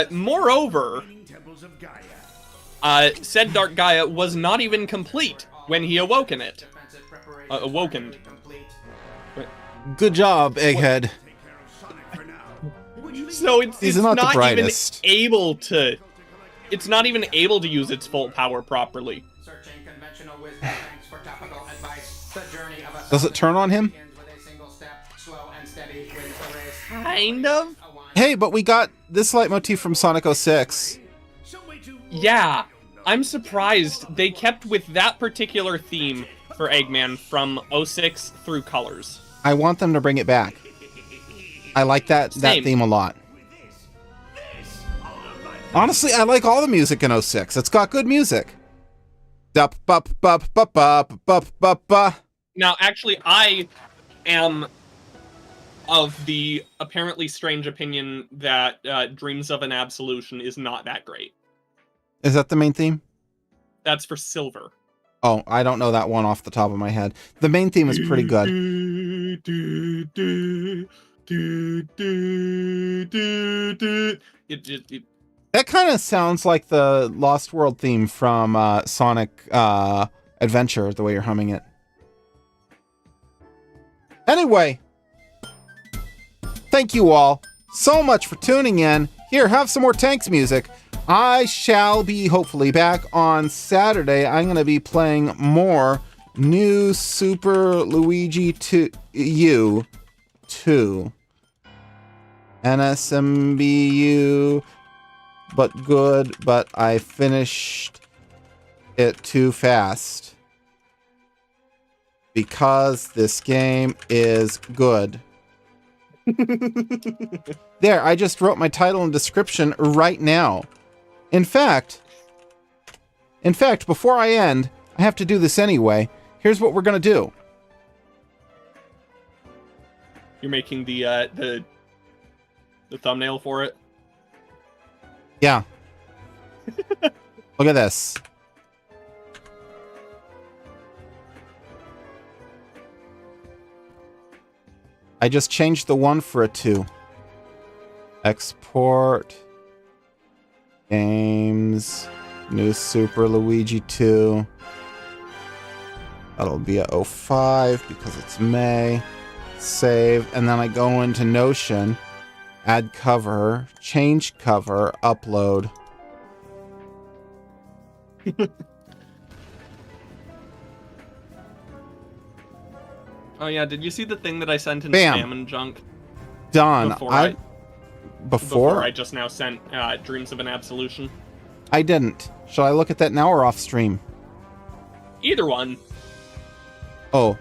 Moreover, temples of Gaia. said Dark Gaia was not even complete when he awoken it. defensive preparation Awokened. complete. Good job, Egghead. Take care of Sonic for now. So it's He's it's not the not even brightest. able to... It's not even able to use its full power properly. Searching conventional wisdom, thanks for topical advice. The journey of a Does it turn on him? begins with a single step, slow and steady wins the race. Kind of? A wine Hey, but we got this leitmotif from Sonic 06. Yeah. I'm surprised they kept with that particular theme for Eggman from 06 through Colors. I want them to bring it back. I like that Same. theme a lot. Honestly, I like all the music in 06. It's got good music. Dup bup bup bup bup bup bup bup. Now, actually, I am of the apparently strange opinion that Dreams of an Absolution is not that great. Is that the main theme? That's for Silver. Oh, I don't know that one off the top of my head. The main theme is pretty good. It That kind of sounds like the Lost World theme from Sonic Adventure, the way you're humming it. Anyway, thank you all so much for tuning in. Here, have some more Tanks music. I shall be hopefully back on Saturday. I'm going to be playing more New Super Luigi U 2. NSMBU, but good, but I finished it too fast. Because this game is good. There, I just wrote my title and description right now. In fact, before I end, I have to do this anyway. Here's what we're gonna do. You're making the thumbnail for it? Yeah. Look at this. I just changed the 1 for a 2. Export. Games. New Super Luigi 2. That'll be a 05 because it's May. Save. And then I go into Notion. Add cover. Change cover. Upload. Oh yeah, did you see the thing that I sent in Bam. spam and junk Done. before Before? I just now sent Dreams of an Absolution? I didn't. Shall I look at that now or off stream? Either one. Oh,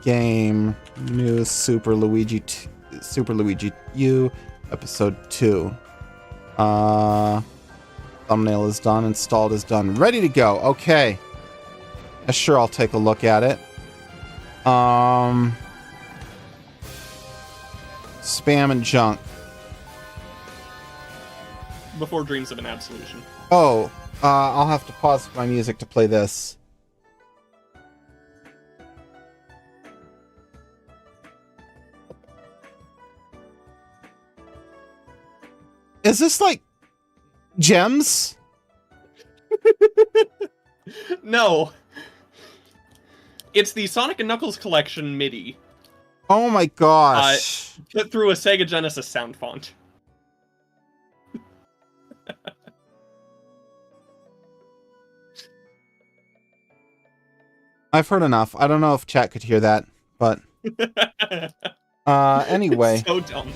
game new Super Luigi Super Luigi U episode 2. Thumbnail is done. Installed is done. Ready to go. Okay. Sure, I'll take a look at it. Spam and junk. Before Dreams of an Absolution. Oh, I'll have to pause my music to play this. Is this like gems? No. It's the Sonic and Knuckles Collection MIDI. Oh my gosh. Put through a Sega Genesis sound font. I've heard enough. I don't know if chat could hear that, but anyway. It's so dumb.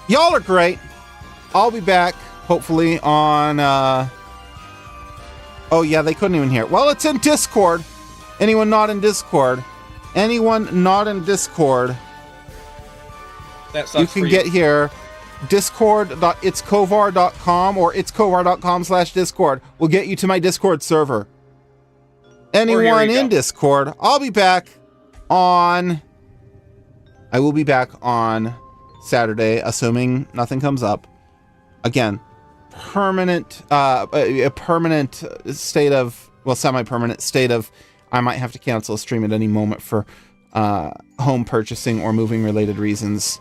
Y'all are great. I'll be back, hopefully, on oh yeah, they couldn't even hear it. Well, it's in Discord. Anyone not in Discord? Anyone not in Discord? That sucks You can for get here. Discord.itskovar.com or itskovar.com/Discord will get you to my Discord server. Anyone in Discord, I'll be back on... I will be back on Saturday, assuming nothing comes up. Again, permanent, a permanent state of, well, semi-permanent state of, I might have to cancel a stream at any moment for home purchasing or moving related reasons.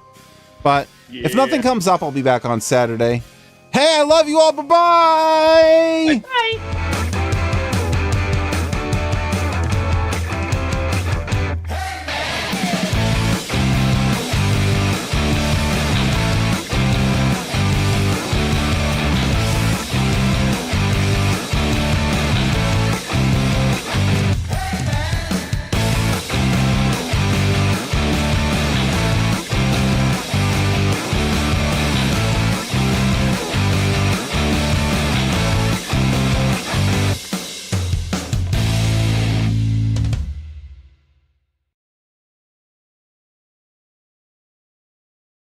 But if nothing comes up, I'll be back on Saturday. Hey, I love you all. Bye-bye. Bye.